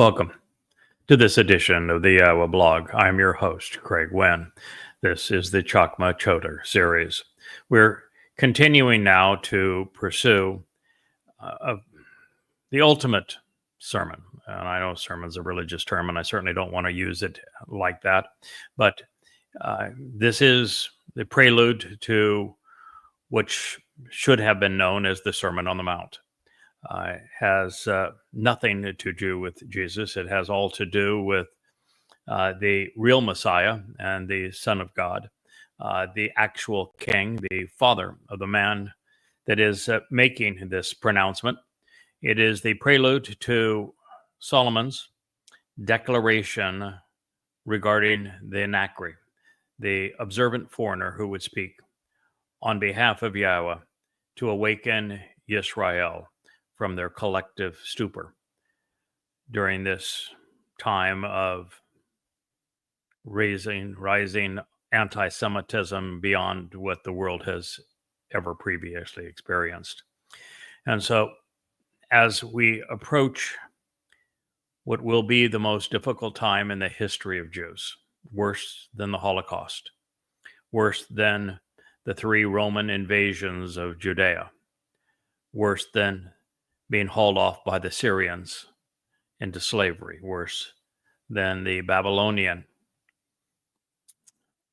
Welcome to this edition of the Iowa blog. I'm your host, Craig Wynn. This is the Chakmah Choter series. We're continuing now to pursue the ultimate sermon. And I know sermon's a religious term, and I certainly don't want to use it like that. But this is the prelude to which should have been known as the Sermon on the Mount. Has nothing to do with Jesus. It has all to do with the real Messiah and the Son of God, the actual King, the Father of the man that is making this pronouncement. It is the prelude to Solomon's declaration regarding the Nakri, the observant foreigner who would speak on behalf of Yahweh to awaken Yisrael from their collective stupor during this time of rising anti-Semitism beyond what the world has ever previously experienced. And so as we approach what will be the most difficult time in the history of Jews, worse than the Holocaust, worse than the 3 Roman invasions of Judea, worse than being hauled off by the Syrians into slavery, worse than the Babylonian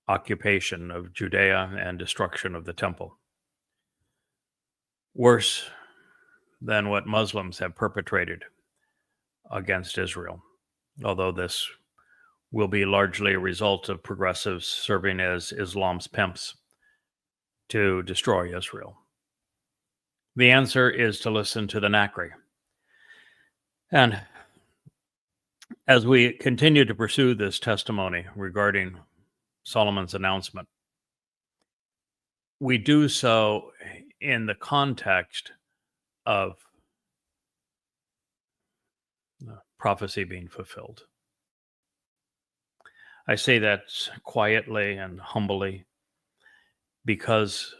occupation of Judea and destruction of the temple, worse than what Muslims have perpetrated against Israel, although this will be largely a result of progressives serving as Islam's pimps to destroy Israel. The answer is to listen to the Nakri. And as we continue to pursue this testimony regarding Solomon's announcement, we do so in the context of prophecy being fulfilled. I say that quietly and humbly because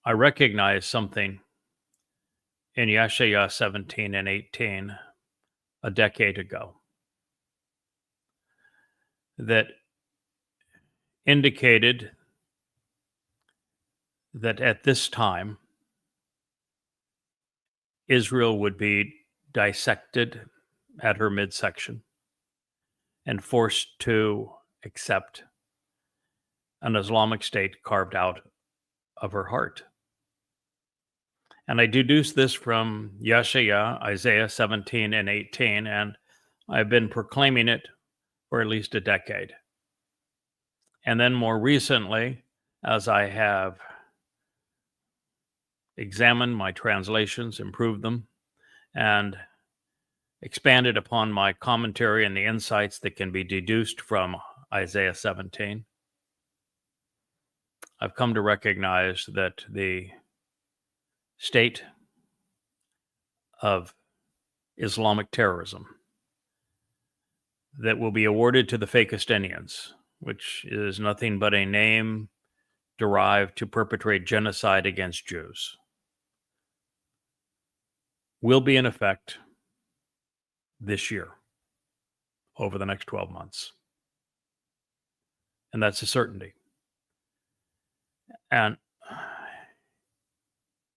I recognize something in Yeshaya 17 and 18 a decade ago that indicated that at this time Israel would be dissected at her midsection and forced to accept an Islamic state carved out of her heart. And I deduce this from Yeshaya, Isaiah 17 and 18, and I've been proclaiming it for at least a decade. And then more recently, as I have examined my translations, improved them, and expanded upon my commentary and the insights that can be deduced from Isaiah 17, I've come to recognize that the state of Islamic terrorism that will be awarded to the Fakistinians, which is nothing but a name derived to perpetrate genocide against Jews, will be in effect this year, over the next 12 months. And that's a certainty. And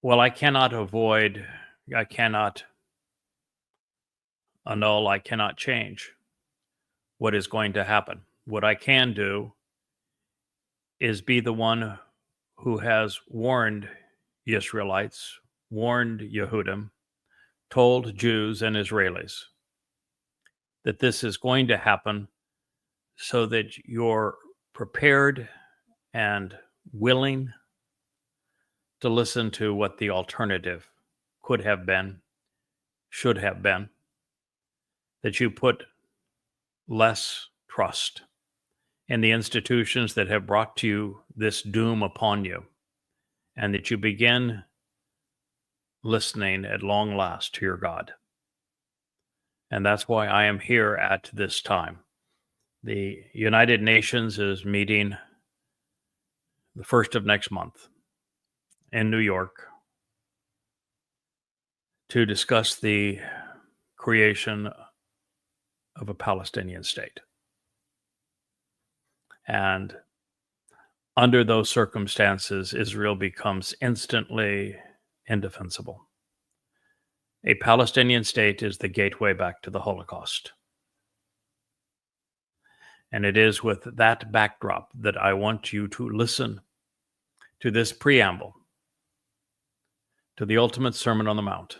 well, I cannot annul, I cannot change what is going to happen. What I can do is be the one who has warned Israelites, warned Yehudim, told Jews and Israelis that this is going to happen so that you're prepared and willing to listen to what the alternative could have been, should have been, that you put less trust in the institutions that have brought you this doom upon you, and that you begin listening at long last to your God. And that's why I am here at this time. The United Nations is meeting the first of next month in New York to discuss the creation of a Palestinian state. And under those circumstances, Israel becomes instantly indefensible. A Palestinian state is the gateway back to the Holocaust. And it is with that backdrop that I want you to listen to this preamble to the ultimate Sermon on the Mount,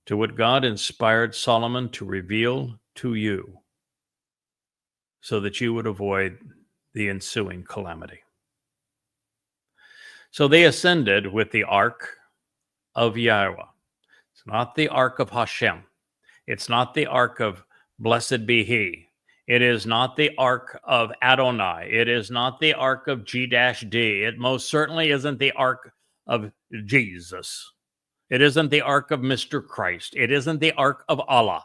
to what God inspired Solomon to reveal to you so that you would avoid the ensuing calamity. So they ascended with the ark of Yahweh. It's not the ark of Hashem. It's not the ark of blessed be he. It is not the ark of Adonai. It is not the ark of G-D. It most certainly isn't the ark of Jesus. It isn't the ark of Mr. Christ. It isn't the ark of Allah.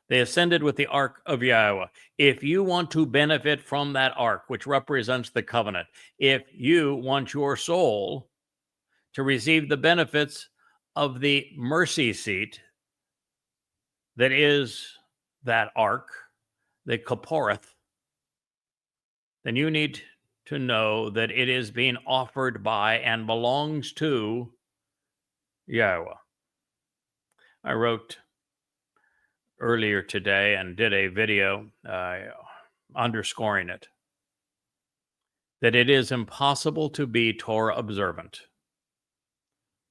They ascended with the ark of Yahweh. If you want to benefit from that ark, which represents the covenant, if you want your soul to receive the benefits of the mercy seat that is that ark, the Kaporeth, then you need to know that it is being offered by and belongs to Yahweh. I wrote earlier today and did a video underscoring it, that it is impossible to be Torah observant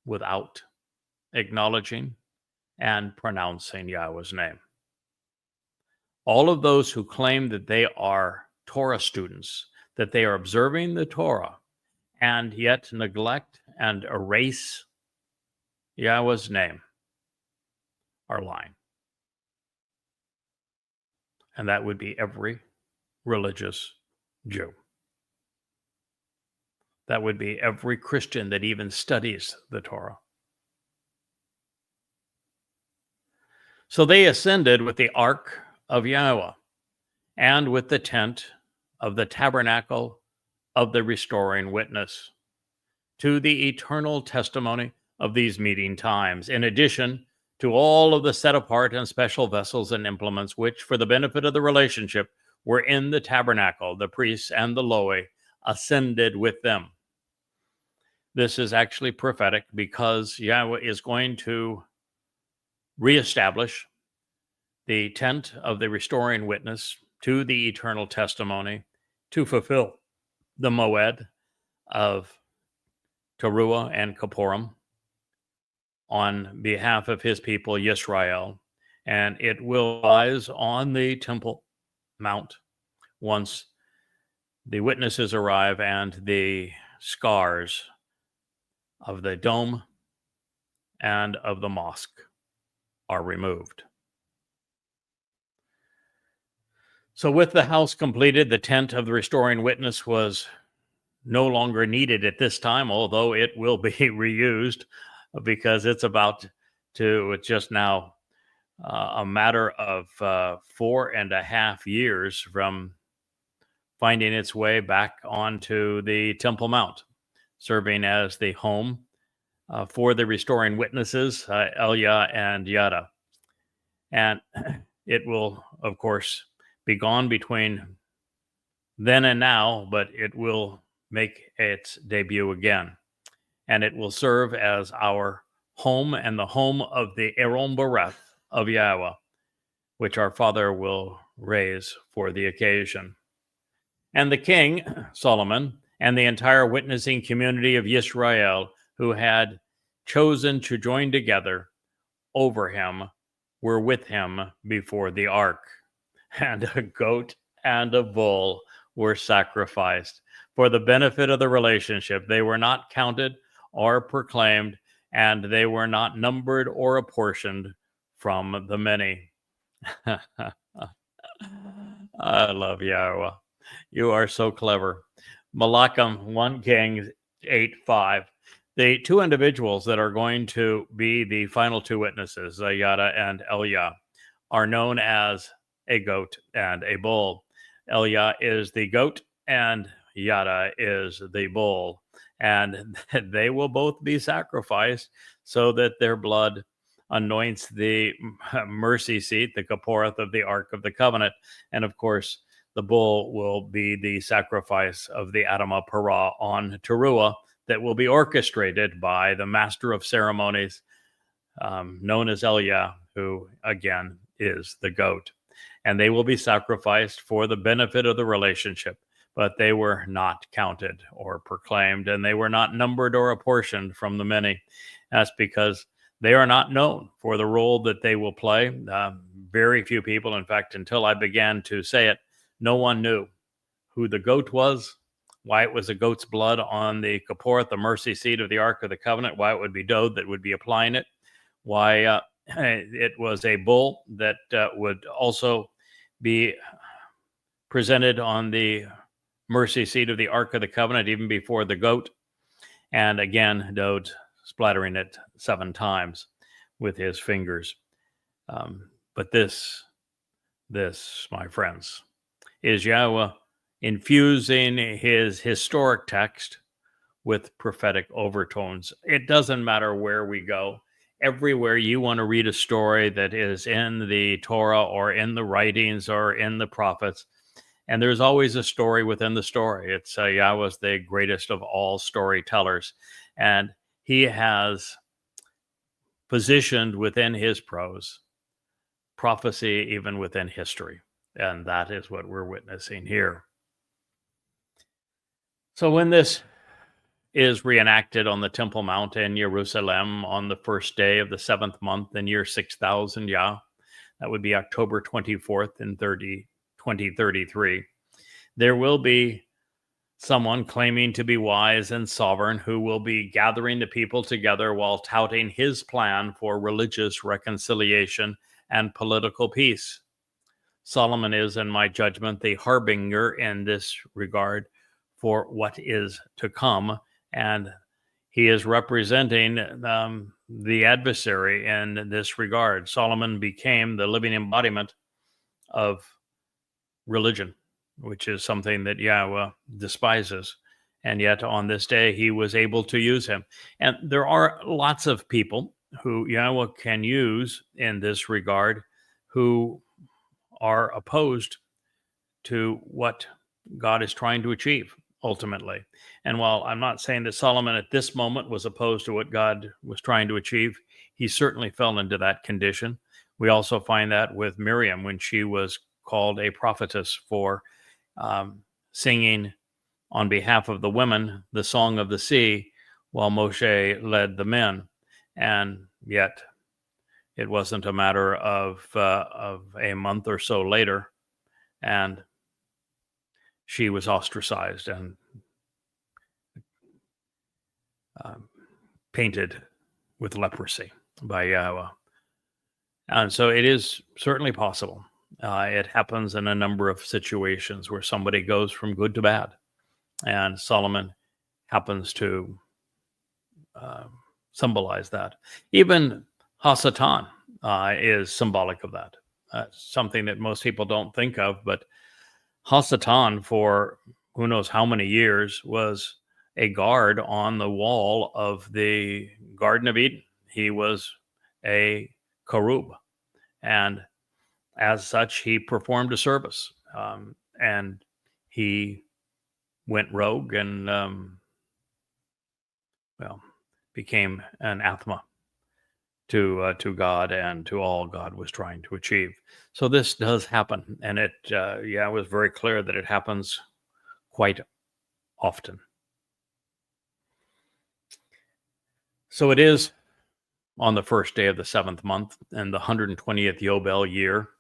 without acknowledging and pronouncing Yahweh's name. All of those who claim that they are Torah students, that they are observing the Torah, and yet neglect and erase Yahweh's name, are lying. And that would be every religious Jew. That would be every Christian that even studies the Torah. So they ascended with the ark of Yahweh and with the tent of the tabernacle of the restoring witness to the eternal testimony of these meeting times, in addition to all of the set apart and special vessels and implements which, for the benefit of the relationship, were in the tabernacle. The priests and the Loe ascended with them. This is actually prophetic because Yahweh is going to reestablish the tent of the restoring witness to the eternal testimony to fulfill the moed of Teruah and Kippurim on behalf of his people, Yisrael, and it will rise on the Temple Mount once the witnesses arrive and the scars of the dome and of the mosque are removed. So with the house completed, the tent of the restoring witness was no longer needed at this time, although it will be reused because it's just now a matter of 4.5 years from finding its way back onto the Temple Mount, serving as the home for the restoring witnesses, Elia and Yada. And it will, of course, be gone between then and now, but it will make its debut again. And it will serve as our home and the home of the Aaron Bereth of Yahweh, which our Father will raise for the occasion. And the king, Solomon, and the entire witnessing community of Yisrael, who had chosen to join together over him, were with him before the ark. And a goat and a bull were sacrificed for the benefit of the relationship. They were not counted or proclaimed, and they were not numbered or apportioned from the many. I love Yahweh. You are so clever. Malachim 1 Kings 8:5. The two individuals that are going to be the final two witnesses, Yada and Elia, are known as a goat and a bull. Elia is the goat and Yada is the bull. And they will both be sacrificed so that their blood anoints the mercy seat, the Kaporeth of the Ark of the Covenant. And of course, the bull will be the sacrifice of the Adamah Parah on Teruah that will be orchestrated by the master of ceremonies, known as Elia, who again is the goat. And they will be sacrificed for the benefit of the relationship, but they were not counted or proclaimed, and they were not numbered or apportioned from the many. That's because they are not known for the role that they will play. Very few people, in fact, until I began to say it, no one knew who the goat was, why it was a goat's blood on the Kaporeth, the mercy seat of the Ark of the Covenant, why it would be Dode that would be applying it, why it was a bull that would also be presented on the mercy seat of the Ark of the Covenant even before the goat. And again, Dode splattering it 7 times with his fingers. But this, my friends, is Yahweh infusing his historic text with prophetic overtones. It doesn't matter where we go. Everywhere you want to read a story that is in the Torah or in the writings or in the prophets, and there's always a story within the story. It's Yahweh's the greatest of all storytellers, and he has positioned within his prose prophecy even within history, and that is what we're witnessing here. So when this is reenacted on the Temple Mount in Jerusalem on the first day of the 7th month in year 6000 Yah, that would be October 24th in 2033, there will be someone claiming to be wise and sovereign who will be gathering the people together while touting his plan for religious reconciliation and political peace. Solomon is, in my judgment, the harbinger in this regard for what is to come, and he is representing the adversary in this regard. Solomon became the living embodiment of religion, which is something that Yahweh despises. And yet on this day, he was able to use him. And there are lots of people who Yahweh can use in this regard who are opposed to what God is trying to achieve ultimately. And while I'm not saying that Solomon at this moment was opposed to what God was trying to achieve, he certainly fell into that condition. We also find that with Miriam when she was called a prophetess for singing on behalf of the women the Song of the Sea while Moshe led the men. And yet it wasn't a matter of a month or so later, and she was ostracized and painted with leprosy by Yahweh. And so it is certainly possible. It happens in a number of situations where somebody goes from good to bad. And Solomon happens to symbolize that. Even Hasatan is symbolic of that. Something that most people don't think of, but Hasatan, for who knows how many years, was a guard on the wall of the Garden of Eden. He was a cherub, and as such, he performed a service, and he went rogue and, became an anathema to God and to all God was trying to achieve. So this does happen, and it was very clear that it happens quite often. So it is on the first day of the 7th month in the 120th Yobel year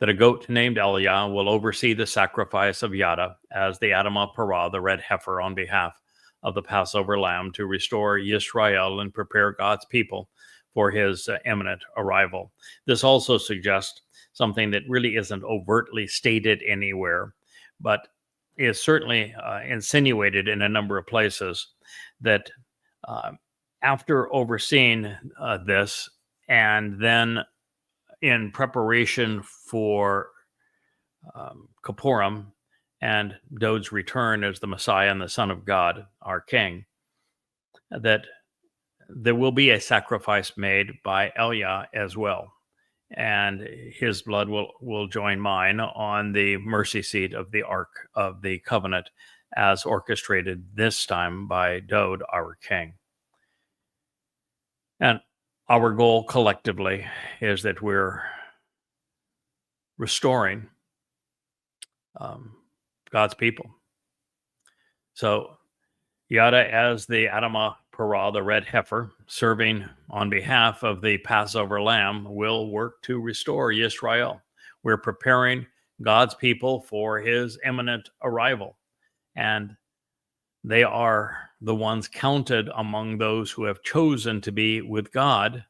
that a goat named Eliah will oversee the sacrifice of Yada as the Adamah Parah, the red heifer, on behalf of the Passover lamb to restore Yisrael and prepare God's people for his imminent arrival. This also suggests something that really isn't overtly stated anywhere, but is certainly insinuated in a number of places, that after overseeing this and then in preparation for Kippurim and Dode's return as the Messiah and the Son of God, our King, that there will be a sacrifice made by Elia as well, and his blood will join mine on the mercy seat of the Ark of the Covenant, as orchestrated this time by Dode, our king. And our goal collectively is that we're restoring God's people. So Yada as the Adamah Parah, the red heifer, serving on behalf of the Passover lamb, will work to restore Yisrael. We're preparing God's people for his imminent arrival. And they are the ones counted among those who have chosen to be with God.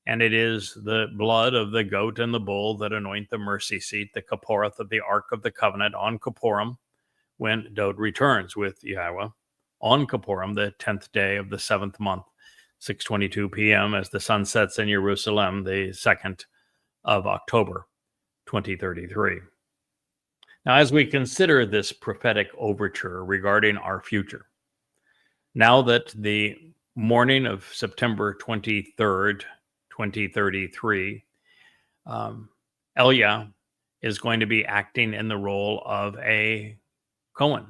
And it is the blood of the goat and the bull that anoint the mercy seat, the Kapporeth of the Ark of the Covenant on Kippurim, when Dode returns with Yahweh on Kippurim, the 10th day of the 7th month, 6:22 p.m. as the sun sets in Jerusalem, the 2nd of October, 2033. Now, as we consider this prophetic overture regarding our future, now that the morning of September 23rd, 2033, Elia is going to be acting in the role of a Cohen,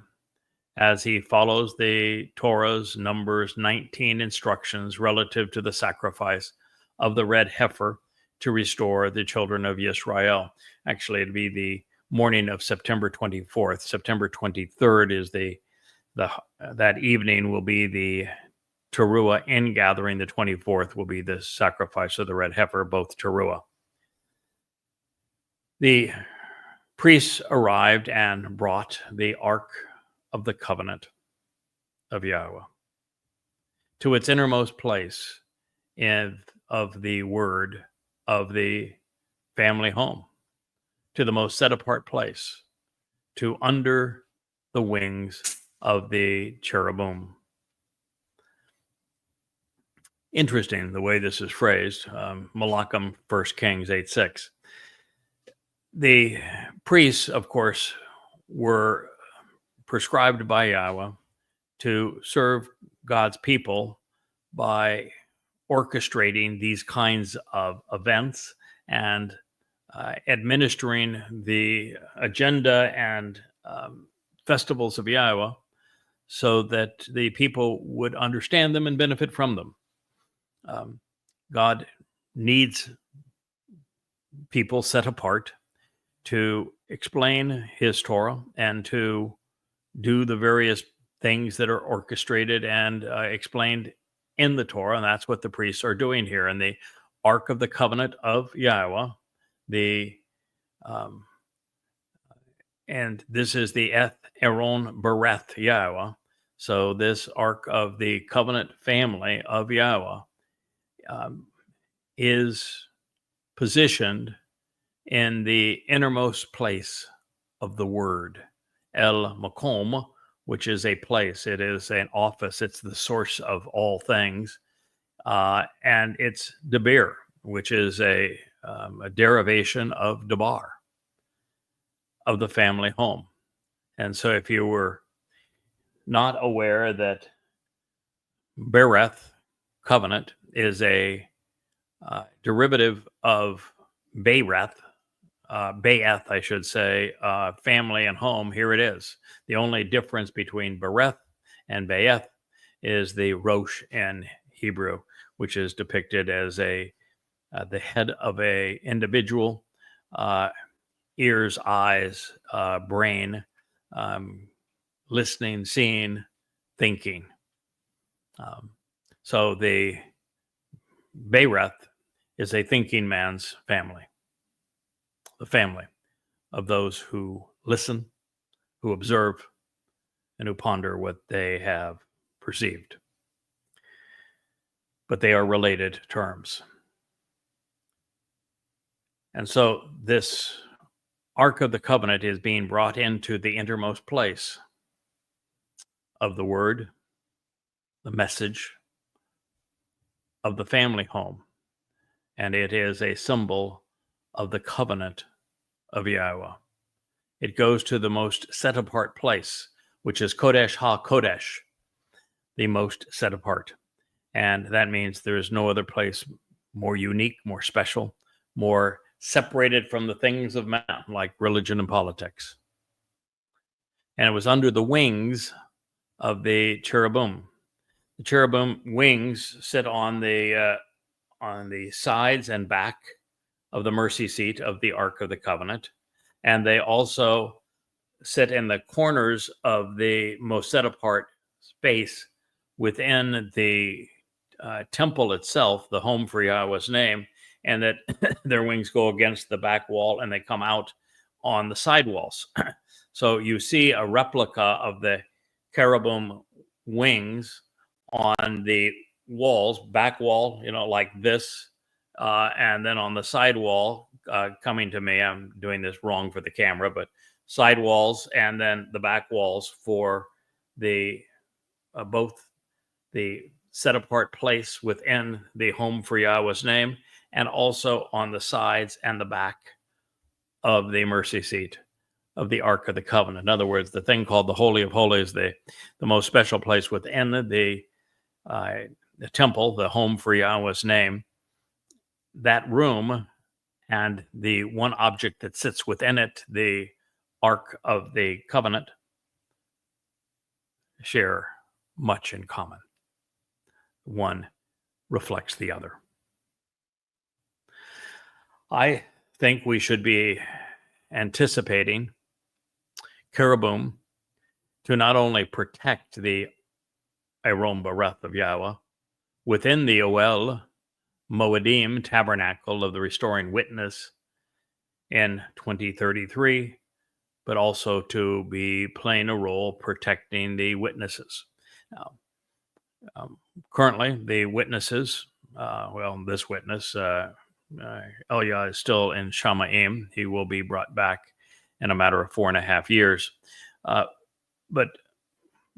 as he follows the Torah's Numbers 19 instructions relative to the sacrifice of the red heifer to restore the children of Yisrael. Actually, it'd be the morning of September 24th. September 23rd is that evening will be the Teruah ingathering. The 24th will be the sacrifice of the red heifer, both Teruah. The priests arrived and brought the Ark of the Covenant of Yahweh to its innermost place of the word of the family home, to the most set apart place, to under the wings of the cherubim. Interesting the way this is phrased. Malachim, 1 Kings 8:6. The priests, of course, were prescribed by Yahweh to serve God's people by orchestrating these kinds of events and administering the agenda and festivals of Yahweh so that the people would understand them and benefit from them. God needs people set apart to explain his Torah and to do the various things that are orchestrated and explained in the Torah. And that's what the priests are doing here. And the Ark of the Covenant of Yahweh, and this is the Eth Aaron Bereth Yahweh. So this Ark of the Covenant family of Yahweh is positioned in the innermost place of the word, El Makom, which is a place. It is an office. It's the source of all things. And it's Debir, which is a derivation of Debar, of the family home. And so if you were not aware that Bereth, covenant, is a derivative of Be'eth, I should say, family and home, here it is. The only difference between Bereth and Be'eth is the Rosh in Hebrew, which is depicted as the head of a individual, ears, eyes, brain, listening, seeing, thinking. So the Be'eth is a thinking man's family. The family of those who listen, who observe, and who ponder what they have perceived. But they are related terms. And so this Ark of the Covenant is being brought into the innermost place of the word, the message of the family home. And it is a symbol of the covenant of Yahweh. It goes to the most set apart place, which is Kodesh HaKodesh, the most set apart. And that means there is no other place more unique, more special, more separated from the things of man, like religion and politics. And it was under the wings of the cherubim. The cherubim wings sit on the sides and back of the mercy seat of the Ark of the Covenant, and they also sit in the corners of the most set apart space within the temple itself, the home for Yahweh's name, and that their wings go against the back wall and they come out on the side walls. So you see a replica of the cherubim wings on the walls, back wall, like this, and then on the side wall, coming to me, I'm doing this wrong for the camera, but side walls and then the back walls for the both the set apart place within the home for Yahweh's name, and also on the sides and the back of the mercy seat of the Ark of the Covenant. In other words, the thing called the Holy of Holies, the most special place within the temple, the home for Yahweh's name, that room and the one object that sits within it, the Ark of the Covenant, share much in common. One reflects the other. I think we should be anticipating cherubim to not only protect the Aron Bareth of Yahweh within the Oel Moedim tabernacle of the restoring witness in 2033, but also to be playing a role protecting the witnesses. Now, currently, the witnesses, this witness, Elia, is still in Shamaim. He will be brought back in a matter of 4.5 years. But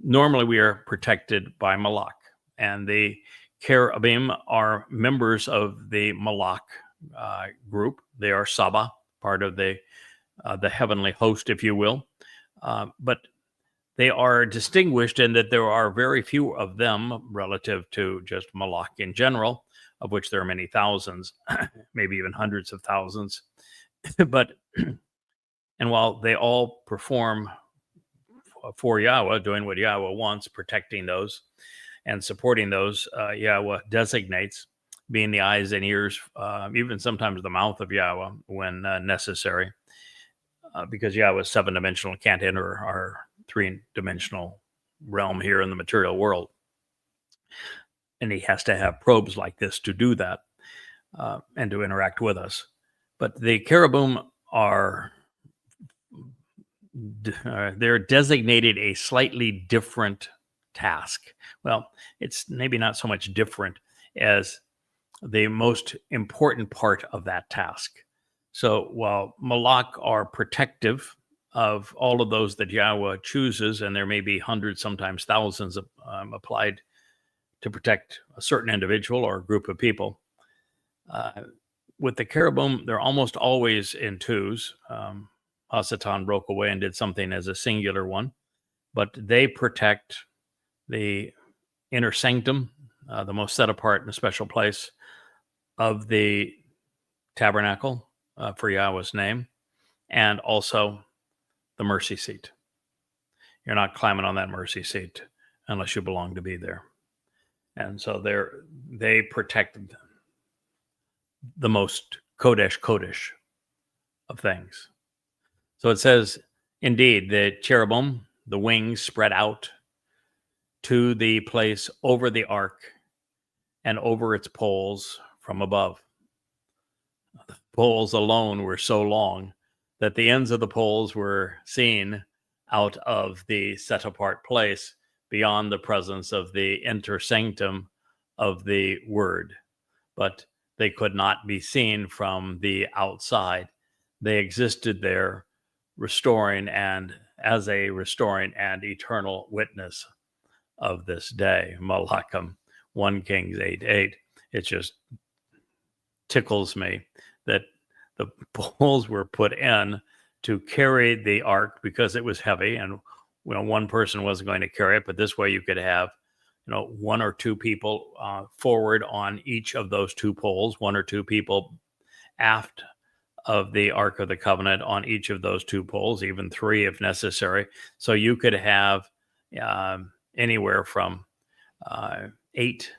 normally we are protected by Malak, and the cherubim are members of the Malak group. They are Saba, part of the heavenly host, if you will. But they are distinguished in that there are very few of them relative to just Malak in general, of which there are many thousands, maybe even hundreds of thousands. And while they all perform for Yahweh, doing what Yahweh wants, protecting those and supporting those, Yahweh designates, being the eyes and ears, even sometimes the mouth of Yahweh when necessary, because Yahweh is 7-dimensional, can't enter our 3-dimensional realm here in the material world. And he has to have probes like this to do that and to interact with us. But the cherubim they're designated a slightly different task. Well, it's maybe not so much different as the most important part of that task. So while Malak are protective of all of those that Yahweh chooses, and there may be hundreds, sometimes thousands applied to protect a certain individual or a group of people, with the cherubim, they're almost always in twos. Hasatan broke away and did something as a singular one, but they protect the inner sanctum, the most set apart and a special place of the tabernacle for Yahweh's name, and also the mercy seat. You're not climbing on that mercy seat unless you belong to be there. And so they protect the most Kodesh of things. So it says, indeed, the cherubim, the wings spread out to the place over the ark and over its poles from above. The poles alone were so long that the ends of the poles were seen out of the set apart place beyond the presence of the inner sanctum of the word. But they could not be seen from the outside. They existed there, restoring and as a restoring and eternal witness of this day. Malachim 1 Kings 8:8. It just tickles me that the poles were put in to carry the ark because it was heavy, and one person wasn't going to carry it, but this way you could have one or two people forward on each of those two poles, one or two people aft of the Ark of the Covenant on each of those two poles, even three if necessary. So you could have anywhere from 8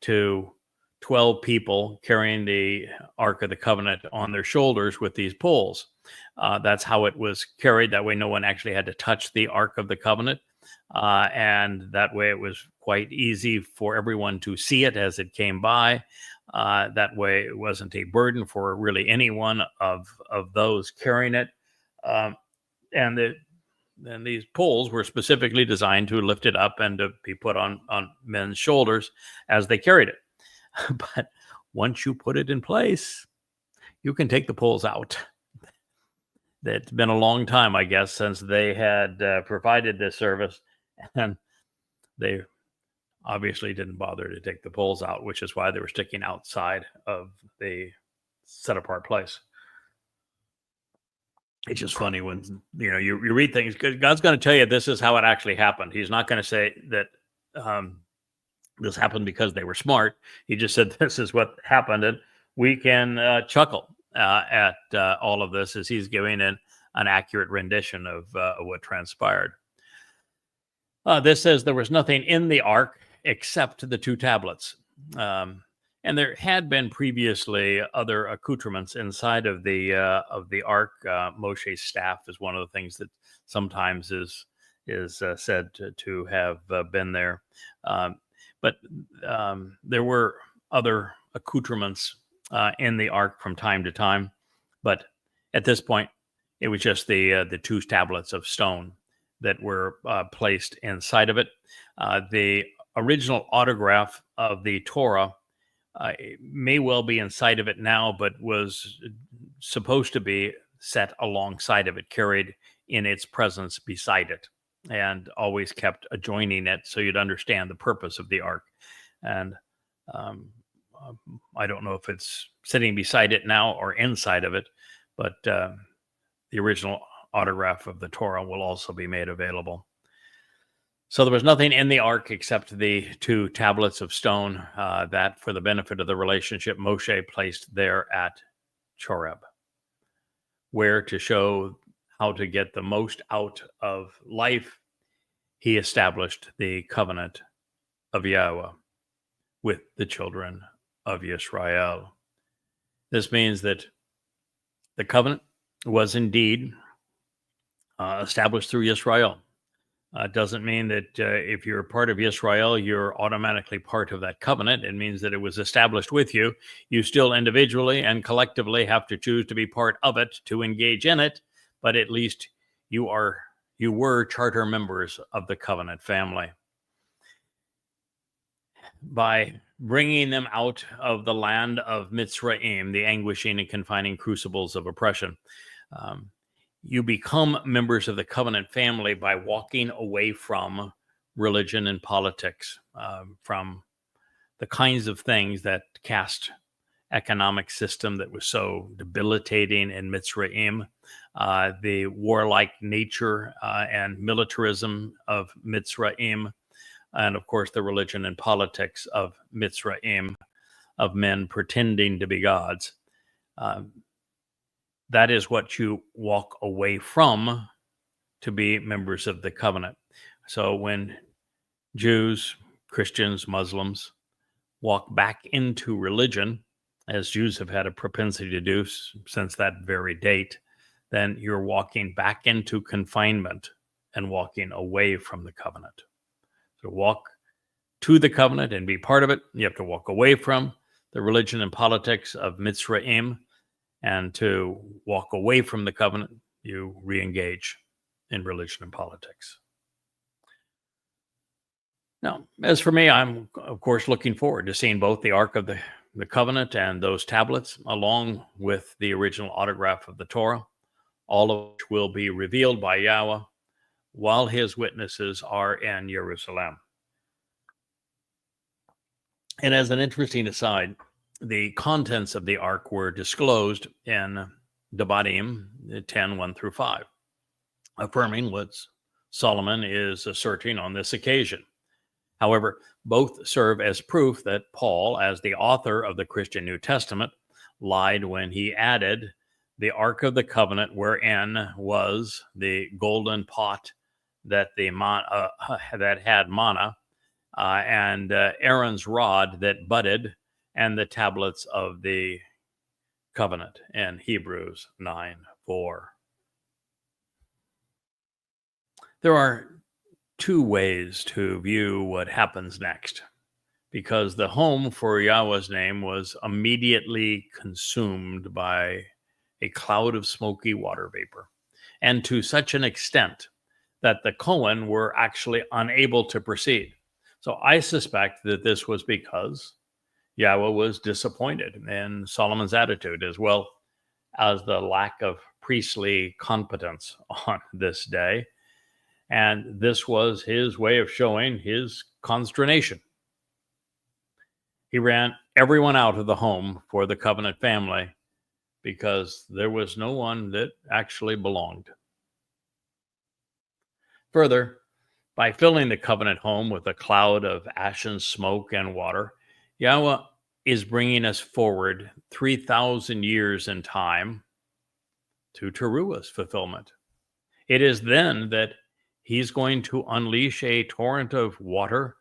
to 12 people carrying the Ark of the Covenant on their shoulders with these poles. That's how it was carried. That way, no one actually had to touch the Ark of the Covenant. And that way, it was quite easy for everyone to see it as it came by. That way, it wasn't a burden for really anyone of those carrying it. And these poles were specifically designed to lift it up and to be put on men's shoulders as they carried it. But once you put it in place, you can take the poles out. It's been a long time, I guess, since they had provided this service, and they obviously didn't bother to take the poles out, which is why they were sticking outside of the set apart place. It's just funny when you read things. God's going to tell you this is how it actually happened. He's not going to say that this happened because they were smart. He just said this is what happened, and we can chuckle at all of this as he's giving an accurate rendition of what transpired. This says there was nothing in the ark except the two tablets. And there had been previously other accoutrements inside of the ark. Moshe's staff is one of the things that sometimes is said to have been there. But there were other accoutrements in the ark from time to time. But at this point, it was just the two tablets of stone that were placed inside of it. The original autograph of the Torah may well be inside of it now, but was supposed to be set alongside of it, carried in its presence beside it, and always kept adjoining it so you'd understand the purpose of the ark. And I don't know if it's sitting beside it now or inside of it, but the original autograph of the Torah will also be made available. So there was nothing in the ark except the two tablets of stone that, for the benefit of the relationship, Moshe placed there at Choreb, where, to show how to get the most out of life, he established the covenant of Yahweh with the children of Israel. This means that the covenant was indeed established through Israel. Doesn't mean that if you're part of Israel, you're automatically part of that covenant. It means that it was established with you. You still individually and collectively have to choose to be part of it to engage in it, but at least you were charter members of the covenant family. By bringing them out of the land of Mitzrayim, the anguishing and confining crucibles of oppression, you become members of the covenant family by walking away from religion and politics, from the kinds of things that cast economic system that was so debilitating in Mitzrayim, the warlike nature and militarism of Mitzrayim, and of course the religion and politics of Mitzrayim, of men pretending to be gods. That is what you walk away from to be members of the covenant. So when Jews, Christians, Muslims walk back into religion, as Jews have had a propensity to do since that very date, then you're walking back into confinement and walking away from the covenant. So walk to the covenant and be part of it. You have to walk away from the religion and politics of Mitzrayim. And to walk away from the covenant, you re-engage in religion and politics. Now, as for me, I'm, of course, looking forward to seeing both the Ark of the Covenant and those tablets, along with the original autograph of the Torah, all of which will be revealed by Yahweh while his witnesses are in Jerusalem. And as an interesting aside, the contents of the ark were disclosed in Devarim 10:1-5, affirming what Solomon is asserting on this occasion. However, both serve as proof that Paul, as the author of the Christian New Testament, lied when he added the Ark of the Covenant, wherein was the golden pot that that had manna, and Aaron's rod that budded, and the tablets of the covenant in Hebrews 9:4. There are two ways to view what happens next, because the home for Yahweh's name was immediately consumed by a cloud of smoky water vapor, and to such an extent that the Cohen were actually unable to proceed. So I suspect that this was because Yahweh was disappointed in Solomon's attitude, as well as the lack of priestly competence on this day. And this was his way of showing his consternation. He ran everyone out of the home for the covenant family because there was no one that actually belonged. Further, by filling the covenant home with a cloud of ashen smoke and water, Yahweh is bringing us forward 3,000 years in time to Teruah's fulfillment. It is then that he's going to unleash a torrent of water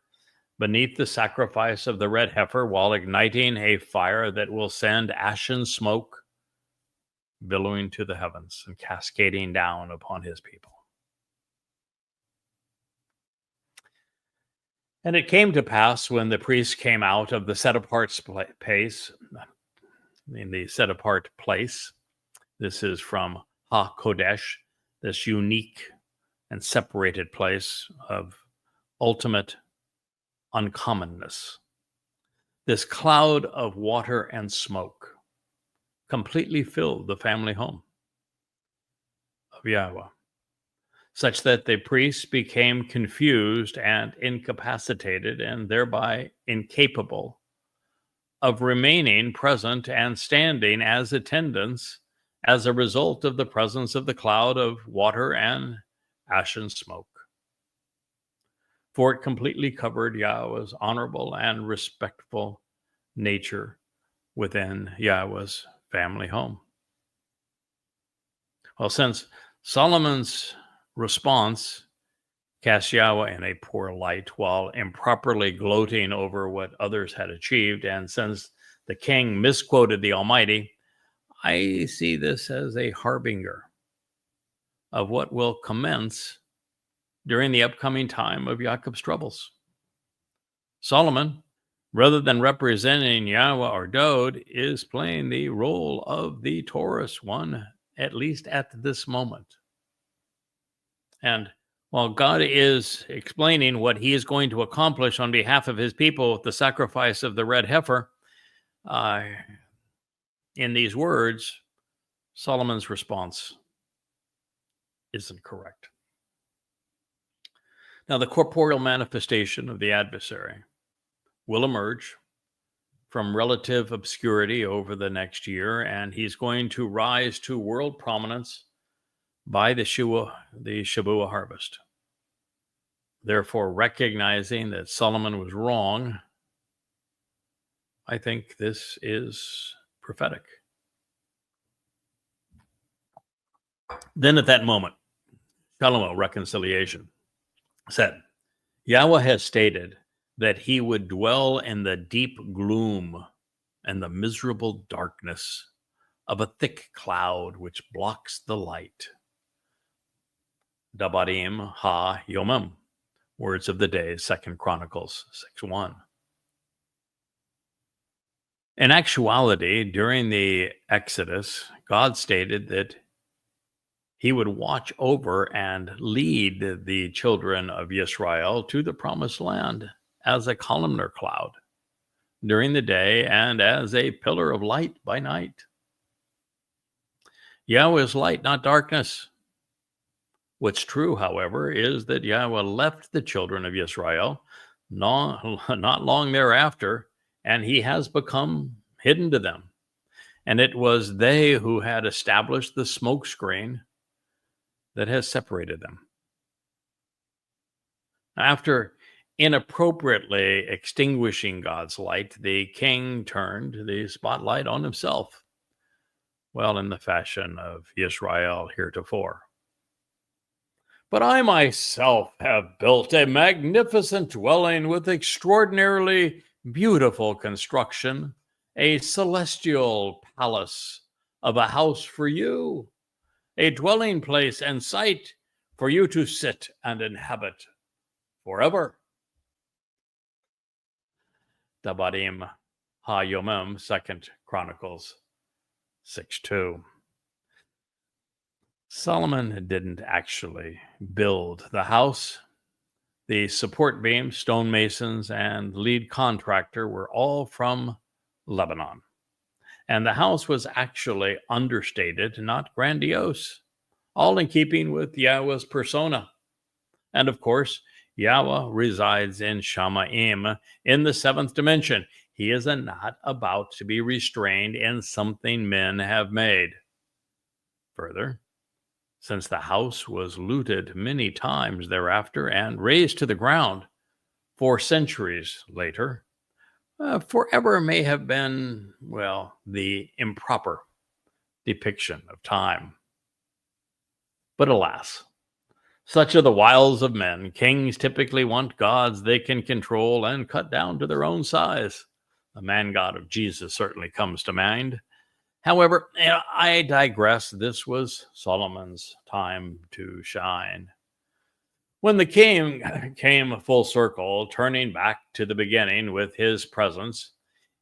beneath the sacrifice of the red heifer while igniting a fire that will send ashen smoke billowing to the heavens and cascading down upon his people. And it came to pass when the priests came out of the set-apart place, in the set-apart place, this is from HaKodesh, this unique and separated place of ultimate uncommonness. This cloud of water and smoke completely filled the family home of Yahweh, such that the priests became confused and incapacitated, and thereby incapable of remaining present and standing as attendants as a result of the presence of the cloud of water and ashen smoke. For it completely covered Yahweh's honorable and respectful nature within Yahweh's family home. Well, since Solomon's response cast Yahweh in a poor light while improperly gloating over what others had achieved, and since the king misquoted the Almighty, I see this as a harbinger of what will commence during the upcoming time of Jacob's troubles. Solomon, rather than representing Yahweh or Dode, is playing the role of the Taurus one, at least at this moment. And while God is explaining what he is going to accomplish on behalf of his people with the sacrifice of the red heifer, in these words, Solomon's response isn't correct. Now, the corporeal manifestation of the adversary will emerge from relative obscurity over the next year, and he's going to rise to world prominence by the Shavuot harvest. Therefore, recognizing that Solomon was wrong, I think this is prophetic. Then at that moment, Shalom, reconciliation, said, Yahweh has stated that he would dwell in the deep gloom and the miserable darkness of a thick cloud which blocks the light. Dabarim ha Yomim, words of the day, 2 Chronicles 6:1. In actuality, during the Exodus, God stated that he would watch over and lead the children of Israel to the promised land as a columnar cloud during the day and as a pillar of light by night. Yahweh is light, not darkness. What's true, however, is that Yahweh left the children of Israel not long thereafter, and he has become hidden to them. And it was they who had established the smoke screen that has separated them. After inappropriately extinguishing God's light, the king turned the spotlight on himself, well, in the fashion of Israel heretofore. But I myself have built a magnificent dwelling with extraordinarily beautiful construction, a celestial palace of a house for you, a dwelling place and site for you to sit and inhabit forever. Dabarim Ha-Yomim, 2 Chronicles 6:2. Solomon didn't actually build the house. The support beams, stonemasons, and lead contractor were all from Lebanon. And the house was actually understated, not grandiose, all in keeping with Yahweh's persona. And of course, Yahweh resides in Shamaim, in the seventh dimension. He is not about to be restrained in something men have made. Further, since the house was looted many times thereafter and razed to the ground 4 centuries later, forever may have been, well, the improper depiction of time. But alas, such are the wiles of men. Kings typically want gods they can control and cut down to their own size. The man god of Jesus certainly comes to mind. However, I digress. This was Solomon's time to shine. When the king came full circle, turning back to the beginning with his presence,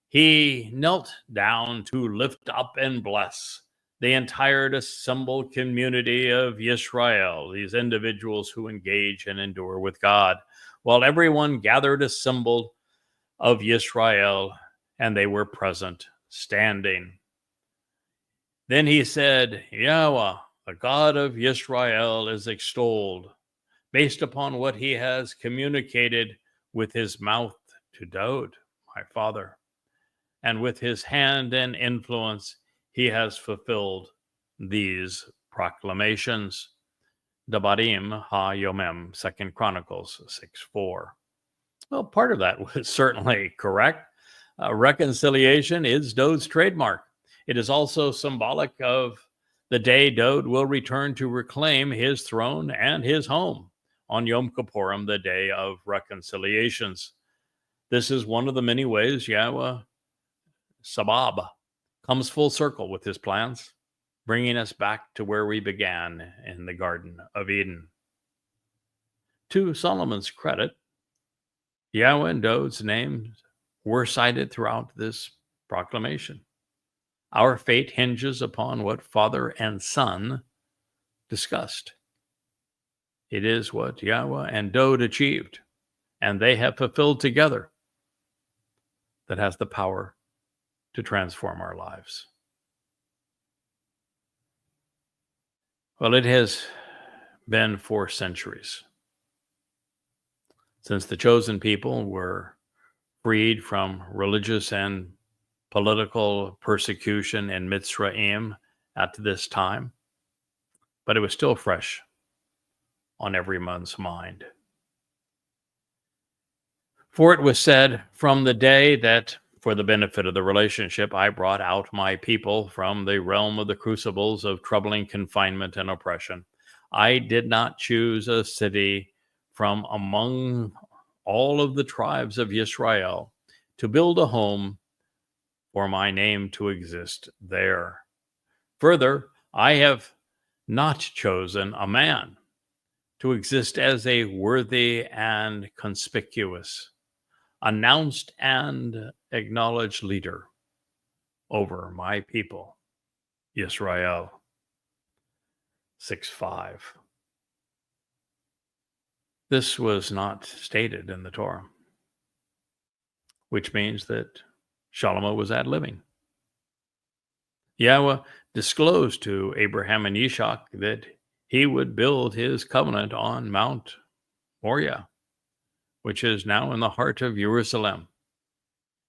he knelt down to lift up and bless the entire assembled community of Israel, these individuals who engage and endure with God, while everyone gathered assembled of Israel, and they were present, standing. Then he said, Yahweh, the God of Israel, is extolled, based upon what he has communicated with his mouth to Daud, my father, and with his hand and influence he has fulfilled these proclamations. Dabarim Ha-Yomim, 2 Chronicles 6:4. Well, part of that was certainly correct. Reconciliation is Daud's trademark. It is also symbolic of the day Daud will return to reclaim his throne and his home on Yom Kippurim, the day of reconciliations. This is one of the many ways Yahweh Sabab comes full circle with his plans, bringing us back to where we began in the Garden of Eden. To Solomon's credit, Yahweh and Daud's names were cited throughout this proclamation. Our fate hinges upon what father and son discussed. It is what Yahweh and Daud achieved, and they have fulfilled together, that has the power to transform our lives. Well, it has been 4 centuries since the chosen people were freed from religious and political persecution in Mitzrayim at this time, but it was still fresh on everyone's mind. For it was said, from the day that, for the benefit of the relationship, I brought out my people from the realm of the crucibles of troubling confinement and oppression, I did not choose a city from among all of the tribes of Israel to build a home for my name to exist there. Further, I have not chosen a man to exist as a worthy and conspicuous, announced and acknowledged leader over my people, Israel. 6:5. This was not stated in the Torah, which means that Shlomo was ad-libbing. Yahweh disclosed to Abraham and Ishak that he would build his covenant on Mount Moriah, which is now in the heart of Jerusalem.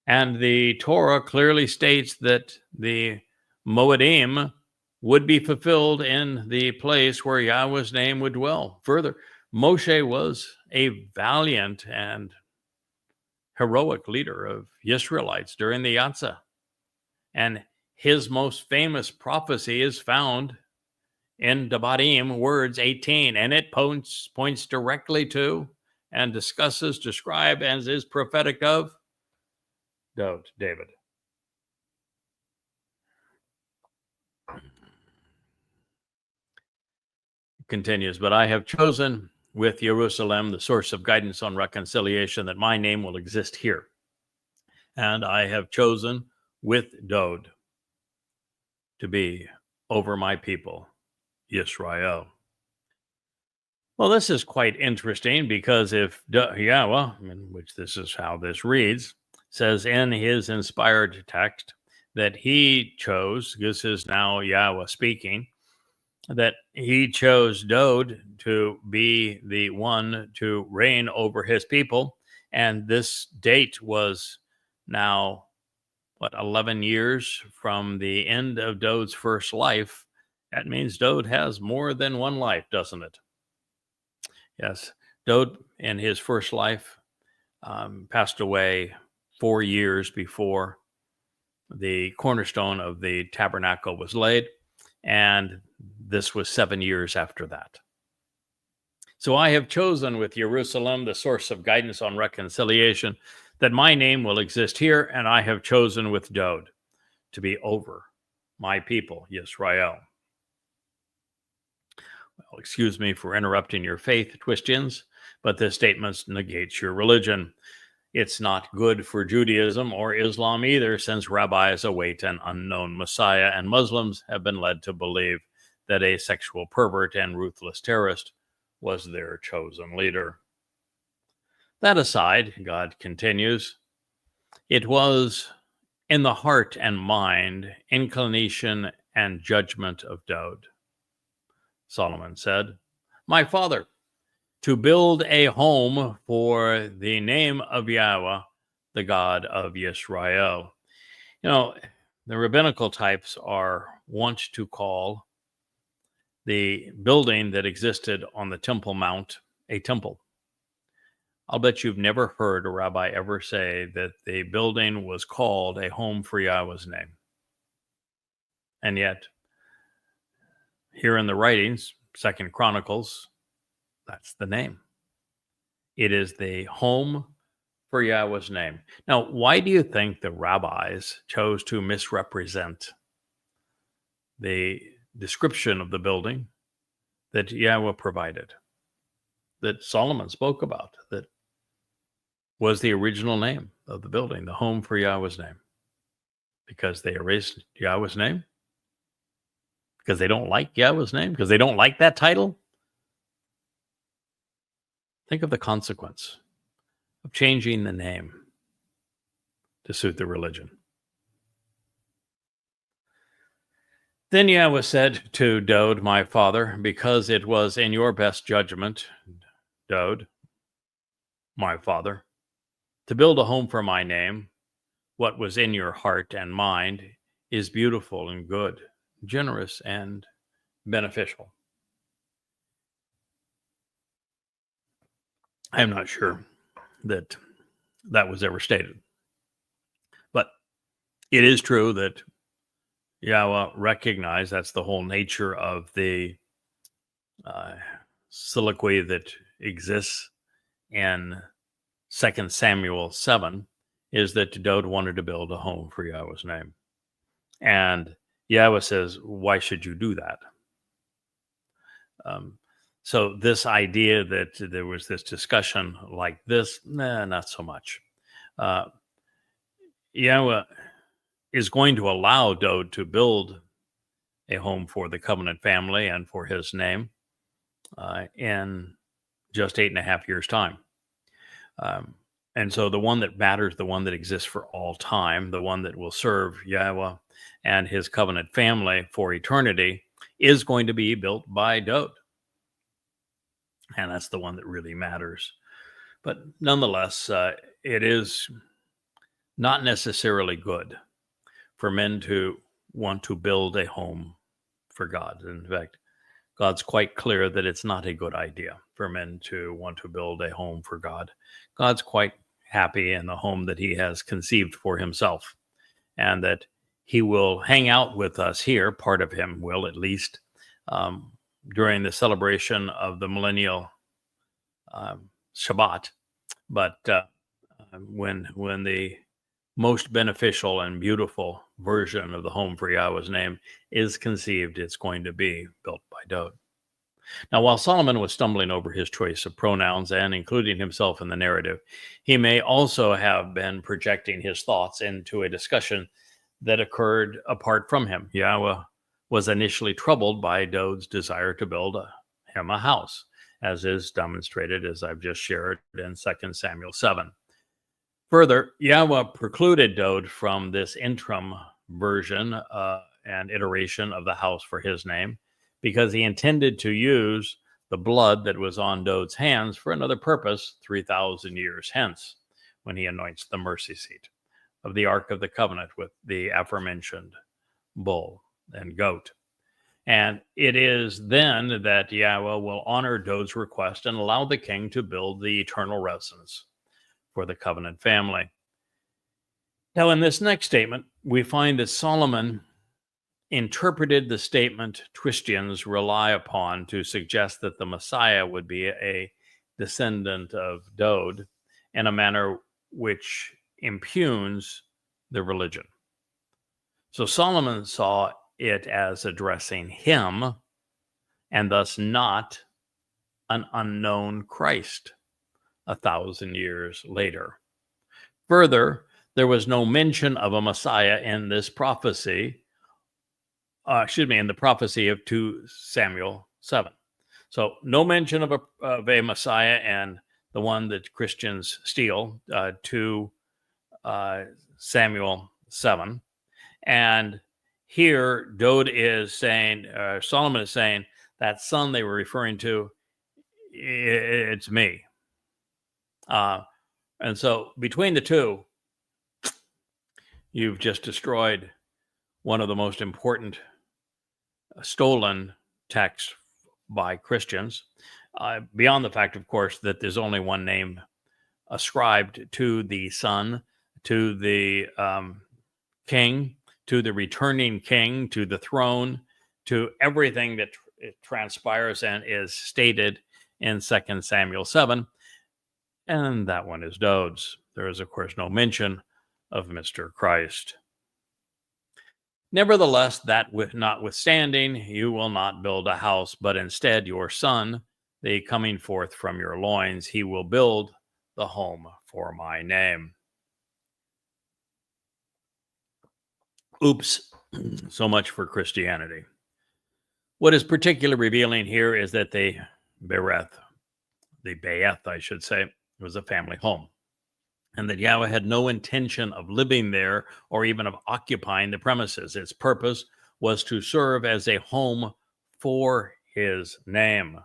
And the Torah clearly states that the Moedim would be fulfilled in the place where Yahweh's name would dwell. Further, Moshe was a valiant and heroic leader of Israelites during the Yatzah. And his most famous prophecy is found in Devarim, words 18, and it points directly to and discusses, describes, and is prophetic of David. Continues, but I have chosen with Jerusalem the source of guidance on reconciliation, that my name will exist here. And I have chosen with Dod to be over my people, Yisrael. Well, this is quite interesting because if Yahweh, which this is how this reads, says in his inspired text that he chose, this is now Yahweh speaking, that he chose Dod to be the one to reign over his people. And this date was now, 11 years from the end of Dod's first life. That means Dod has more than one life, doesn't it? Yes. Dod in his first life passed away 4 years before the cornerstone of the tabernacle was laid. And this was 7 years after that. So I have chosen with Jerusalem the source of guidance on reconciliation, that my name will exist here, and I have chosen with Dod to be over my people, Yisrael. Well, excuse me for interrupting your faith, Christians, but this statement negates your religion. It's not good for Judaism or Islam either, since rabbis await an unknown Messiah, and Muslims have been led to believe that a sexual pervert and ruthless terrorist was their chosen leader. That aside, God continues, it was in the heart and mind, inclination and judgment of Dod, Solomon said, my father, to build a home for the name of Yahweh, the God of Yisrael. The rabbinical types want to call the building that existed on the Temple Mount a temple. I'll bet you've never heard a rabbi ever say that the building was called a home for Yahweh's name. And yet, here in the writings, 2 Chronicles, that's the name. It is the home for Yahweh's name. Now, why do you think the rabbis chose to misrepresent the description of the building that Yahweh provided, that Solomon spoke about, that was the original name of the building, the home for Yahweh's name? Because they erased Yahweh's name? Because they don't like Yahweh's name? Because they don't like that title? Think of the consequence of changing the name to suit the religion. Then Yahweh said to Dod, my father, because it was in your best judgment, Dod, my father, to build a home for my name, what was in your heart and mind is beautiful and good, generous and beneficial. I'm not sure that was ever stated. But it is true that Yahweh recognized, that's the whole nature of the soliloquy that exists in 2 Samuel 7, is that Dod wanted to build a home for Yahweh's name. And Yahweh says, why should you do that? So this idea that there was this discussion like this, not so much. Yahweh is going to allow Dod to build a home for the covenant family and for his name in just 8.5 years' time. And so the one that matters, the one that exists for all time, the one that will serve Yahweh and his covenant family for eternity, is going to be built by Dod. And that's the one that really matters. But nonetheless, it is not necessarily good for men to want to build a home for God. In fact, God's quite clear that it's not a good idea for men to want to build a home for God. God's quite happy in the home that he has conceived for himself, and that he will hang out with us here. Part of him will, at least, um, during the celebration of the millennial Shabbat. But when the most beneficial and beautiful version of the home for Yahweh's name is conceived, it's going to be built by Dode. Now, while Solomon was stumbling over his choice of pronouns and including himself in the narrative, he may also have been projecting his thoughts into a discussion that occurred apart from him. Yahweh was initially troubled by Dode's desire to build him a house, as is demonstrated, as I've just shared, in 2 Samuel 7. Further, Yahweh precluded Dode from this interim version and iteration of the house for his name, because he intended to use the blood that was on Dode's hands for another purpose 3,000 years hence, when he anoints the mercy seat of the Ark of the Covenant with the aforementioned bull and goat. And it is then that Yahweh will honor Dode's request and allow the king to build the eternal residence for the covenant family. Now, in this next statement, we find that Solomon interpreted the statement Christians rely upon to suggest that the Messiah would be a descendant of Dode in a manner which impugns the religion. So Solomon saw it as addressing him, and thus not an unknown Christ 1,000 years later. Further, there was no mention of a Messiah in this prophecy, in the prophecy of 2 Samuel 7. So no mention of a Messiah, and the one that Christians steal, 2 Samuel 7. And here Dode is saying, Solomon is saying, that son they were referring to, it's me. And so between the two, you've just destroyed one of the most important stolen texts by Christians, beyond the fact, of course, that there's only one name ascribed to the Son, to the king, to the returning king, to the throne, to everything that transpires and is stated in 2 Samuel 7. And that one is Dode's. There is, of course, no mention of Mr. Christ. Nevertheless, that notwithstanding, you will not build a house, but instead your son, the coming forth from your loins, he will build the home for my name. Oops, so much for Christianity. What is particularly revealing here is that the Be'eth, I should say, was a family home, and that Yahweh had no intention of living there or even of occupying the premises. Its purpose was to serve as a home for his name.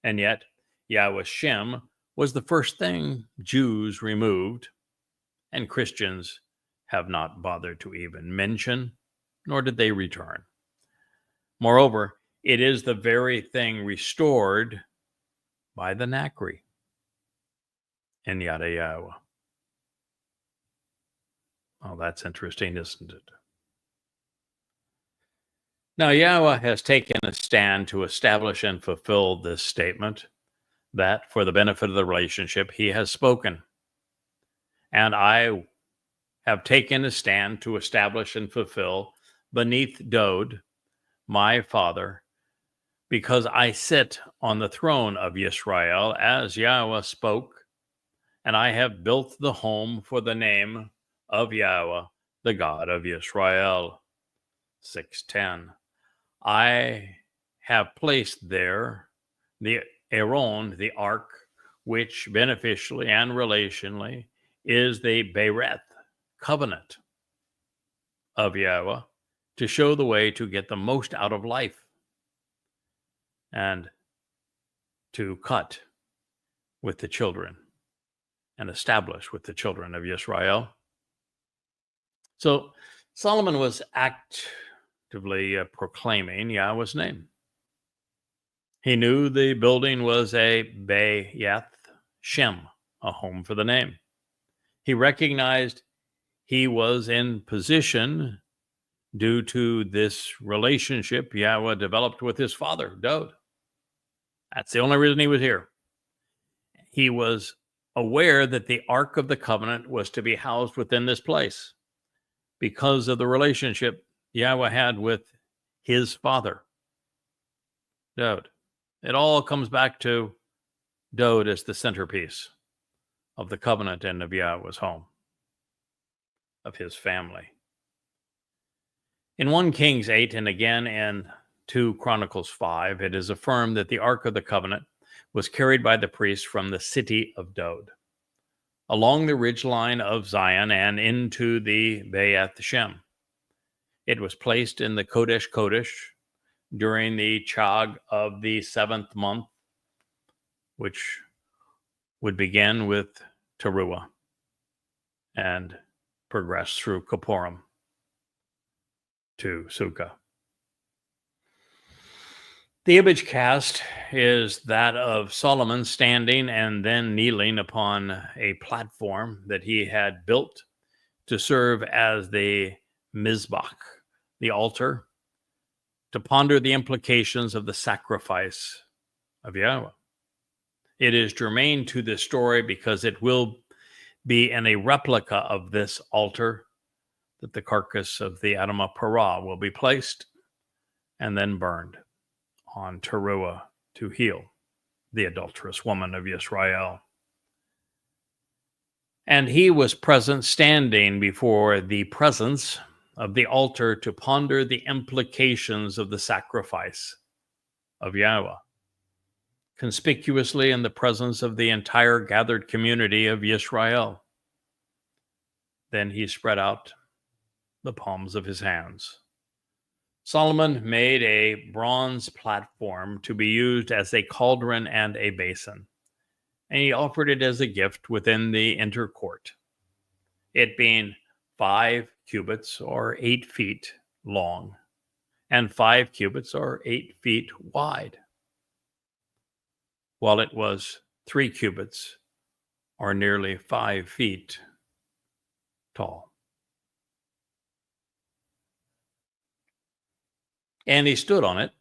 And yet, Yahweh's Shem was the first thing Jews removed, and Christians have not bothered to even mention, nor did they return. Moreover, it is the very thing restored by the Nakri in Yada Yahweh. Oh, that's interesting, isn't it? Now, Yahweh has taken a stand to establish and fulfill this statement that, for the benefit of the relationship, he has spoken. And I have taken a stand to establish and fulfill beneath Dode, my father, because I sit on the throne of Yisrael, as Yahweh spoke, and I have built the home for the name of Yahweh, the God of Yisrael. 6:10. I have placed there the Aaron, the ark, which beneficially and relationally is the Bereth, covenant of Yahweh, to show the way to get the most out of life and to cut with the children and establish with the children of Yisrael. So Solomon was actively proclaiming Yahweh's name. He knew the building was a Beyath Shem, a home for the name. He recognized he was in position due to this relationship Yahweh developed with his father, Dod. That's the only reason he was here. He was aware that the Ark of the Covenant was to be housed within this place because of the relationship Yahweh had with his father, Dod. It all comes back to Dod as the centerpiece of the covenant and of Yahweh's home, of his family. In 1 Kings 8 and again in 2 Chronicles 5, it is affirmed that the Ark of the Covenant was carried by the priests from the city of Dod, along the ridgeline of Zion and into the Beyath Shem. It was placed in the Kodesh Kodesh during the Chag of the 7th month, which would begin with Teruah and progress through Kippurim to Sukkah. The image cast is that of Solomon standing and then kneeling upon a platform that he had built to serve as the Mizbach, the altar, to ponder the implications of the sacrifice of Yahweh. It is germane to this story because it will be in a replica of this altar that the carcass of the Adamah Parah will be placed and then burned on Teruah to heal the adulterous woman of Israel. And he was present, standing before the presence of the altar to ponder the implications of the sacrifice of Yahweh, conspicuously in the presence of the entire gathered community of Israel. Then he spread out the palms of his hands. Solomon made a bronze platform to be used as a cauldron and a basin, and he offered it as a gift within the inner court, it being 5 cubits or 8 feet long and 5 cubits or 8 feet wide, while it was 3 cubits or nearly 5 feet tall. And he stood on it,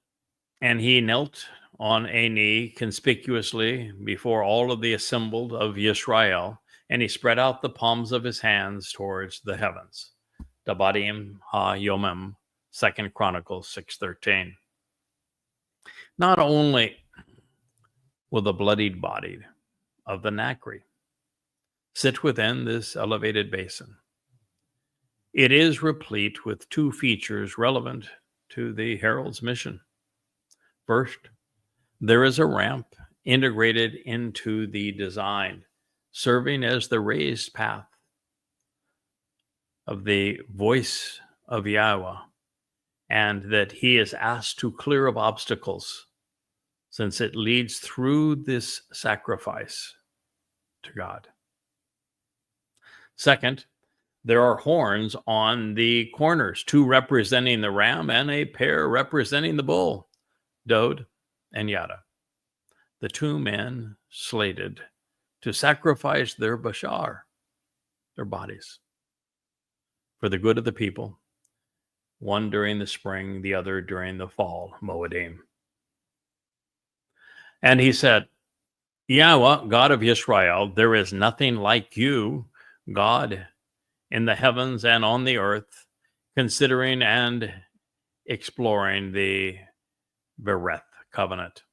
and he knelt on a knee conspicuously before all of the assembled of Yisrael, and he spread out the palms of his hands towards the heavens. Dabadim ha-yomim, 2 Chronicles 6:13. Not only will the bloodied body of the Nakri sit within this elevated basin, it is replete with 2 features relevant to the herald's mission. First, there is a ramp integrated into the design, serving as the raised path of the voice of Yahweh, and that he is asked to clear of obstacles, since it leads through this sacrifice to God. Second, there are horns on the corners, 2 representing the ram and a pair representing the bull, Dod and Yada, the 2 men slated to sacrifice their bashar, their bodies, for the good of the people, one during the spring, the other during the fall, Moedim. And he said, Yahweh, God of Israel, there is nothing like you, God, in the heavens and on the earth, considering and exploring the Bereth covenant,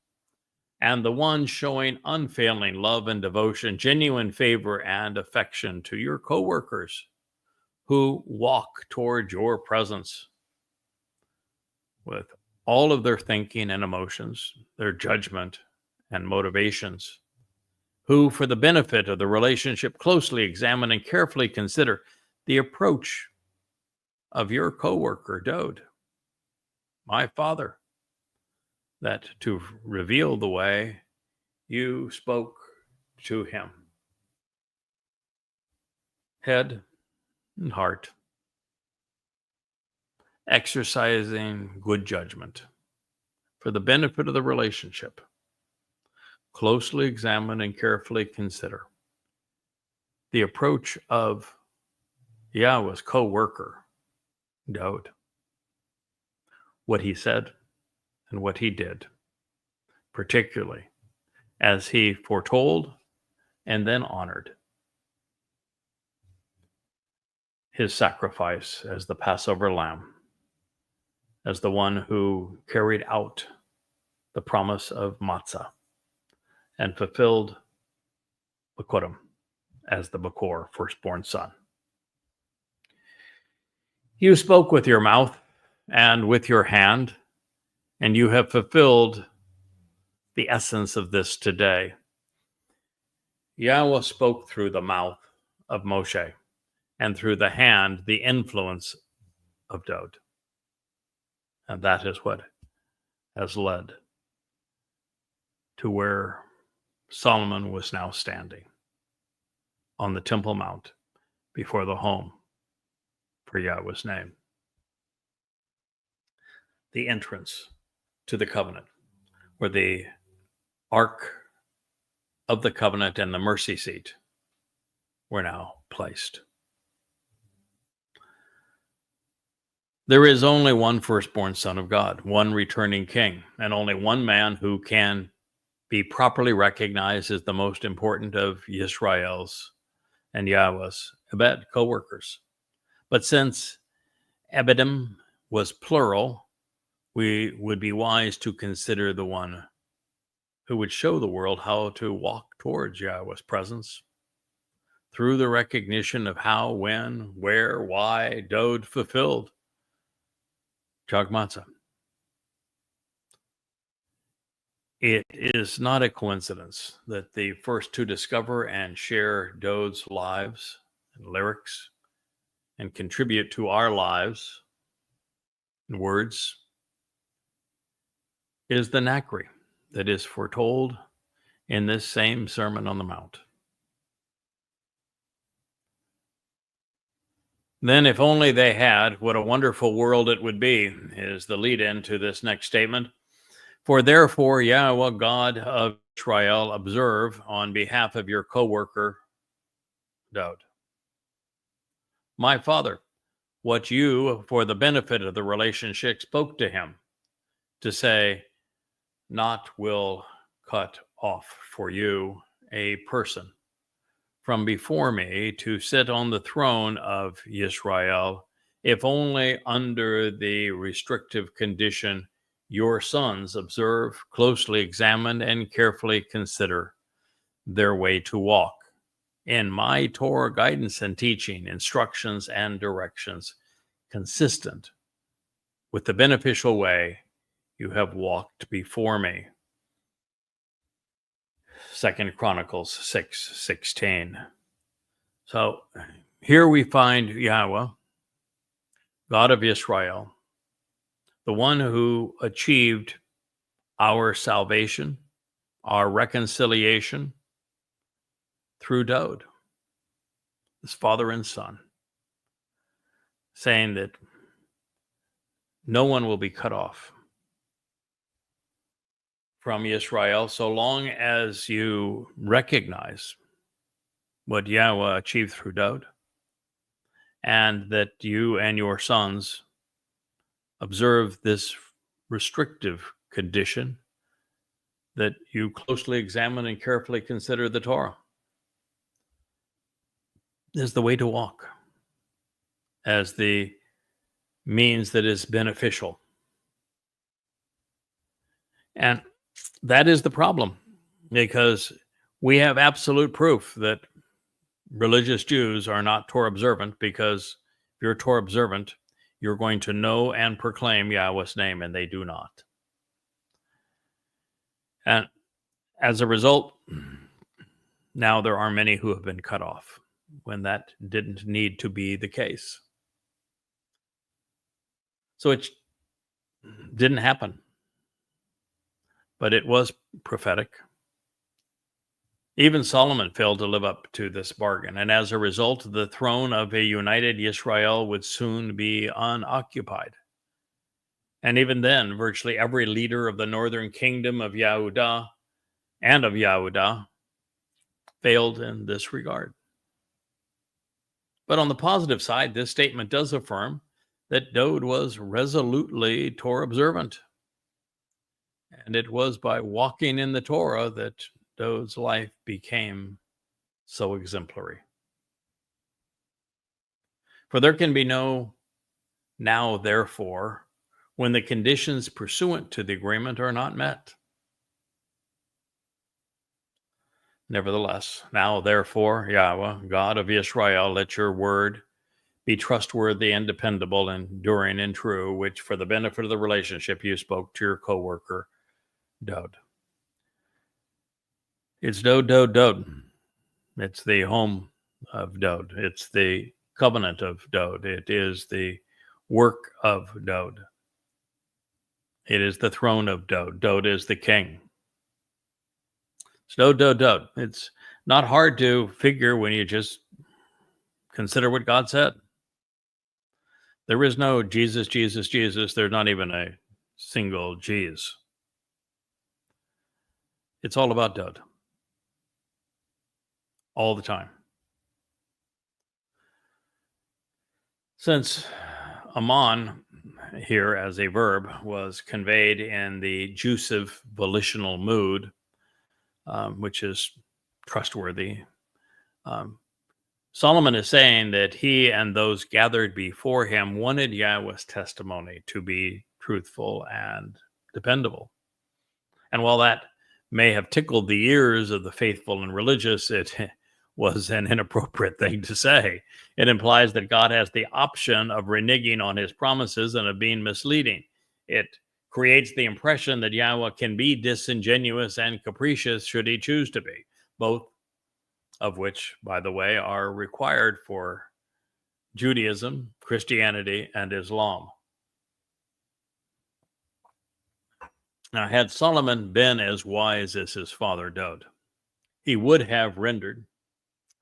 and the one showing unfailing love and devotion, genuine favor and affection to your co-workers who walk toward your presence with all of their thinking and emotions, their judgment and motivations, who, for the benefit of the relationship, closely examine and carefully consider the approach of your co-worker, Dod, my father, that to reveal the way you spoke to him. Head and heart, exercising good judgment, for the benefit of the relationship, closely examine and carefully consider the approach of Yahweh's co-worker, Daud, what he said and what he did, particularly as he foretold and then honored his sacrifice as the Passover lamb, as the one who carried out the promise of matzah and fulfilled Bekorim as the Bakor, firstborn son. You spoke with your mouth and with your hand, and you have fulfilled the essence of this today. Yahweh spoke through the mouth of Moshe and through the hand, the influence of Daud. And that is what has led to where Solomon was now standing on the Temple Mount before the home for Yahweh's name. The entrance to the covenant, where the Ark of the Covenant and the mercy seat were now placed. There is only one firstborn son of God, one returning king, and only one man who can be properly recognized as the most important of Yisrael's and Yahweh's Ebed, co-workers. But since Ebedim was plural, we would be wise to consider the one who would show the world how to walk towards Yahweh's presence through the recognition of how, when, where, why Daud fulfilled Chakmah Choter. It is not a coincidence that the first to discover and share Daud's lives and lyrics and contribute to our lives and words is the Nakri that is foretold in this same Sermon on the Mount. Then, if only they had, what a wonderful world it would be, is the lead-in to this next statement. For therefore, Yahweh, God of Israel, observe on behalf of your co-worker, Daud. My father, what you, for the benefit of the relationship, spoke to him to say, not will cut off for you a person from before me to sit on the throne of Israel, if only under the restrictive condition your sons observe, closely examine, and carefully consider their way to walk in my Torah guidance and teaching, instructions and directions, consistent with the beneficial way you have walked before me. 2 Chronicles 6:16. So here we find Yahweh, God of Israel, the one who achieved our salvation, our reconciliation through Daud, his father and son, saying that no one will be cut off from Israel so long as you recognize what Yahweh achieved through Daud, and that you and your sons observe this restrictive condition, that you closely examine and carefully consider the Torah is the way to walk, as the means that is beneficial. And that is the problem, because we have absolute proof that religious Jews are not Torah observant, because if you're Torah observant, you're going to know and proclaim Yahweh's name, and they do not. And as a result, now there are many who have been cut off when that didn't need to be the case. So it didn't happen, but it was prophetic. Even Solomon failed to live up to this bargain, and as a result, the throne of a united Israel would soon be unoccupied. And even then, virtually every leader of the northern kingdom of Yahudah and of Yahudah failed in this regard. But on the positive side, this statement does affirm that Dowd was resolutely Torah observant. And it was by walking in the Torah that Dowd's life became so exemplary. For there can be no now, therefore, when the conditions pursuant to the agreement are not met. Nevertheless, now, therefore, Yahweh, God of Israel, let your word be trustworthy and dependable, enduring and true, which for the benefit of the relationship you spoke to your co-worker, Dowd. It's Dowd. It's the home of Dowd. It's the covenant of Dowd. It is the work of Dowd. It is the throne of Dowd. Dowd is the king. It's Dowd. It's not hard to figure when you just consider what God said. There is no Jesus. There's not even a single Jesus. It's all about Dowd. All the time. Since Amon here as a verb was conveyed in the jussive volitional mood, which is trustworthy, Solomon is saying that he and those gathered before him wanted Yahweh's testimony to be truthful and dependable. And while that may have tickled the ears of the faithful and religious, it was an inappropriate thing to say. It implies that God has the option of reneging on his promises and of being misleading. It creates the impression that Yahweh can be disingenuous and capricious should he choose to be, both of which, by the way, are required for Judaism, Christianity, and Islam. Now, had Solomon been as wise as his father Dowd, he would have rendered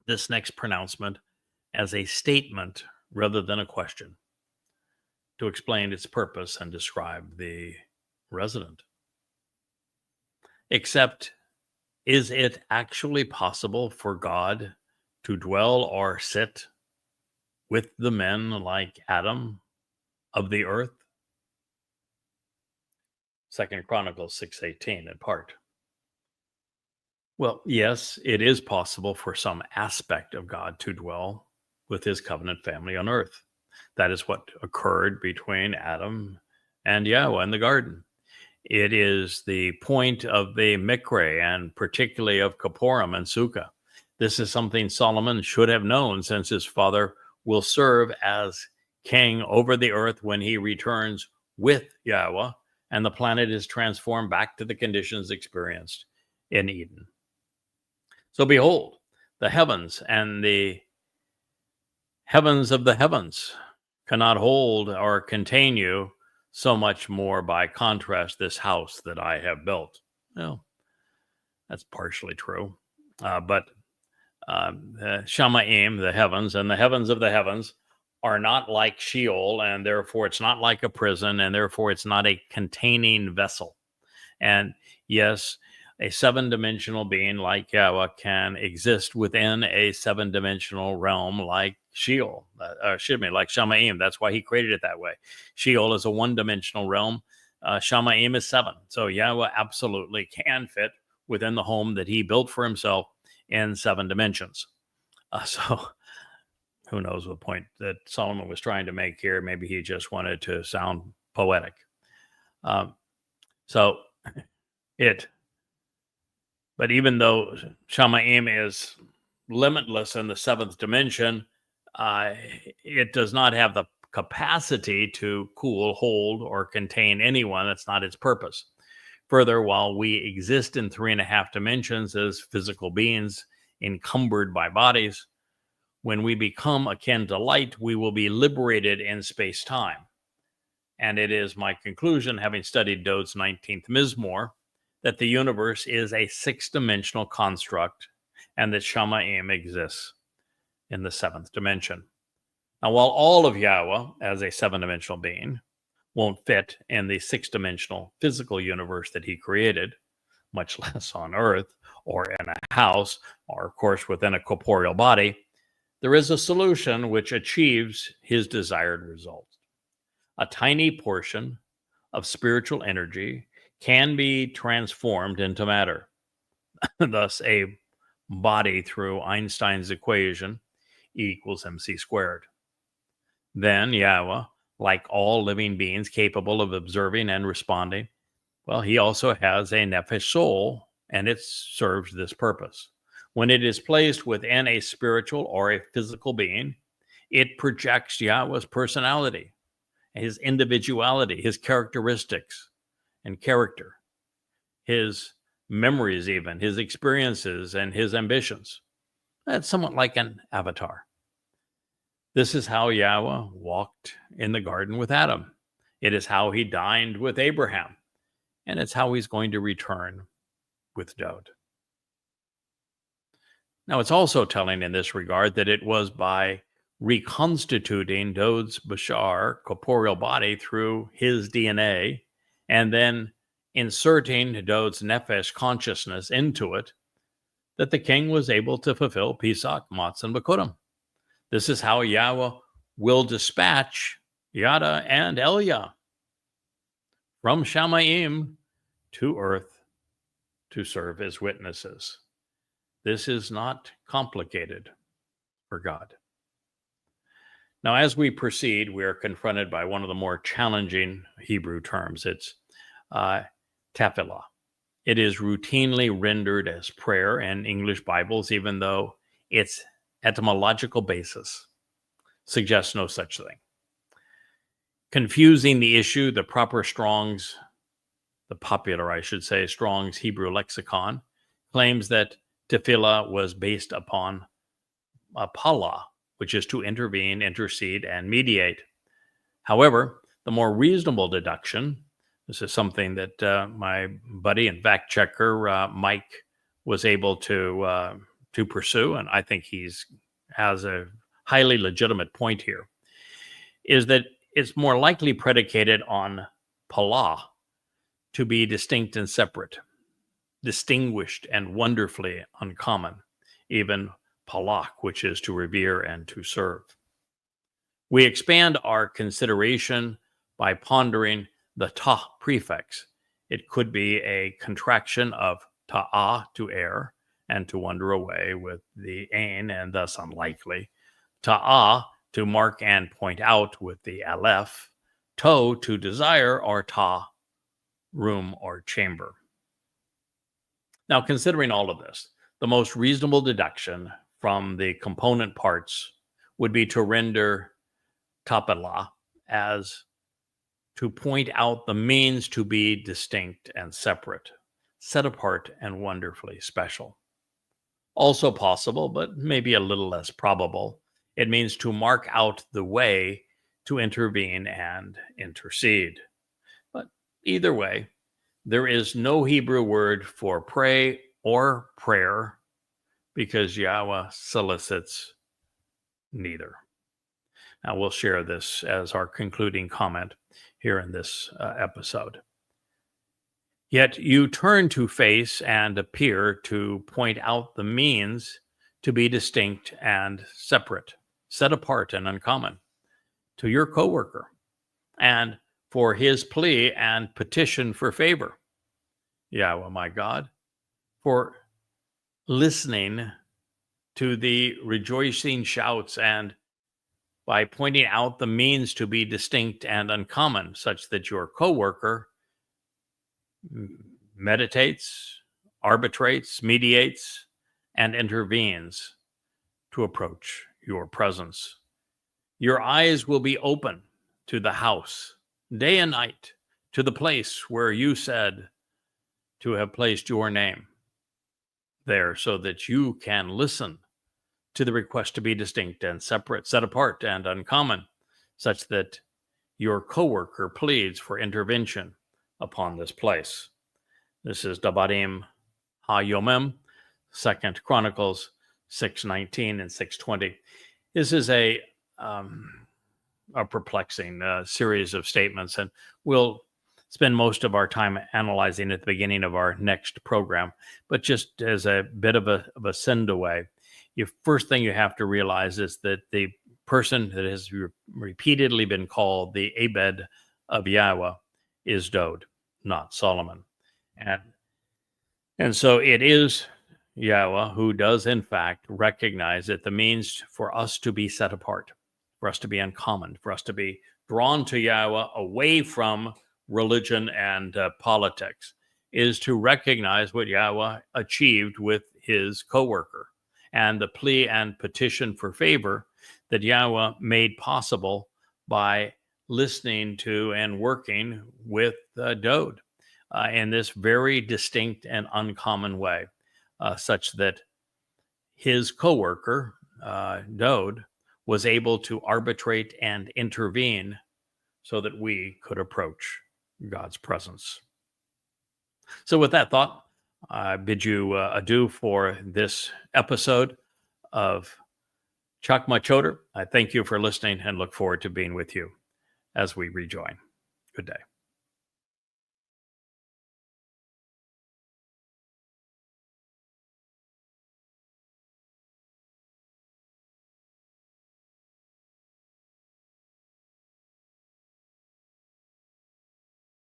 this next pronouncement as a statement rather than a question to explain its purpose and describe the resident. Except, is it actually possible for God to dwell or sit with the men like Adam of the earth? 2 Chronicles 6:18 in part. Well, yes, it is possible for some aspect of God to dwell with his covenant family on earth. That is what occurred between Adam and Yahweh in the garden. It is the point of the Mikre and particularly of Kapporim and Sukkah. This is something Solomon should have known, since his father will serve as king over the earth when he returns with Yahweh and the planet is transformed back to the conditions experienced in Eden. So behold, the heavens and the heavens of the heavens cannot hold or contain you, so much more by contrast this house that I have built. Well, that's partially true. But Shamaim, the heavens, and the heavens of the heavens are not like Sheol, and therefore it's not like a prison, and therefore it's not a containing vessel. And yes, a seven-dimensional being like Yahweh can exist within a seven-dimensional realm like Sheol, like Shamaim. That's why he created it that way. Sheol is a one-dimensional realm. Shamaim is seven. So Yahweh absolutely can fit within the home that he built for himself in seven dimensions. So who knows what point that Solomon was trying to make here. Maybe he just wanted to sound poetic. But even though Shamaim is limitless in the seventh dimension, it does not have the capacity to cool, hold, or contain anyone. That's not its purpose. Further, while we exist in 3.5 dimensions as physical beings encumbered by bodies, when we become akin to light, we will be liberated in space-time. And it is my conclusion, having studied Dowd's 19th Mizmor, that the universe is a 6-dimensional construct and that Shamaim exists in the 7th dimension. Now, while all of Yahweh, as a 7-dimensional being, won't fit in the six-dimensional physical universe that he created, much less on Earth or in a house or, of course, within a corporeal body, there is a solution which achieves his desired result. A tiny portion of spiritual energy can be transformed into matter. Thus, a body through Einstein's equation E equals mc squared. Then Yahweh, like all living beings capable of observing and responding, well, he also has a nephesh soul, and it serves this purpose. When it is placed within a spiritual or a physical being, it projects Yahweh's personality, his individuality, his characteristics and character, his memories even, his experiences and his ambitions. That's somewhat like an avatar. This is how Yahweh walked in the garden with Adam. It is how he dined with Abraham. And it's how he's going to return with Dowd. Now, it's also telling in this regard that it was by reconstituting Dowd's Bashar corporeal body through his DNA and then inserting Dowd's Nefesh consciousness into it that the king was able to fulfill Pesach, Matzah, and Bikurim. This is how Yahweh will dispatch Yada and Elia from Shamayim to earth to serve as witnesses. This is not complicated for God. Now, as we proceed, we are confronted by one of the more challenging Hebrew terms. It's tefillah. It is routinely rendered as prayer in English Bibles, even though its etymological basis suggests no such thing. Confusing the issue, the popular, I should say, Strong's Hebrew lexicon claims that tefillah was based upon pala, which is to intervene, intercede, and mediate. However, the more reasonable deduction, this is something that my buddy and fact checker Mike was able to pursue, and I think has a highly legitimate point here, is that it's more likely predicated on pala, to be distinct and separate, distinguished and wonderfully uncommon, even palak, which is to revere and to serve. We expand our consideration by pondering the ta prefix. It could be a contraction of ta'ah, to err, and to wander away, with the ain, and thus unlikely. Ta'ah, to mark and point out, with the aleph. To, to desire, or ta, room or chamber. Now, considering all of this, the most reasonable deduction from the component parts would be to render tapela as to point out the means to be distinct and separate, set apart and wonderfully special. Also possible, but maybe a little less probable, it means to mark out the way to intervene and intercede. But either way, there is no Hebrew word for pray or prayer because Yahweh solicits neither. Now, we'll share this as our concluding comment here in this episode. Yet you turn to face and appear to point out the means to be distinct and separate, set apart and uncommon, to your coworker, and for his plea and petition for favor, Yahweh my God, for listening to the rejoicing shouts, and by pointing out the means to be distinct and uncommon, such that your coworker meditates, arbitrates, mediates, and intervenes to approach your presence. Your eyes will be open to the house, day and night, to the place where you said to have placed your name there, so that you can listen to the request to be distinct and separate, set apart and uncommon, such that your coworker pleads for intervention upon this place. This is Dabarim HaYomim, 2 Chronicles 6:19 and 6:20. This is a a perplexing series of statements, and we'll spend most of our time analyzing at the beginning of our next program. But just as a bit of a send away, first thing you have to realize is that the person that has repeatedly been called the Abed of Yahweh is Dode, not Solomon. And and so it is Yahweh who does, in fact, recognize that the means for us to be set apart, for us to be uncommon, for us to be drawn to Yahweh away from religion and politics, is to recognize what Yahweh achieved with his coworker and the plea and petition for favor that Yahweh made possible by listening to and working with Dode in this very distinct and uncommon way, such that his coworker, Dode, was able to arbitrate and intervene so that we could approach God's presence. So, with that thought, I bid you adieu for this episode of Chakmah Choter. I thank you for listening and look forward to being with you as we rejoin. Good day.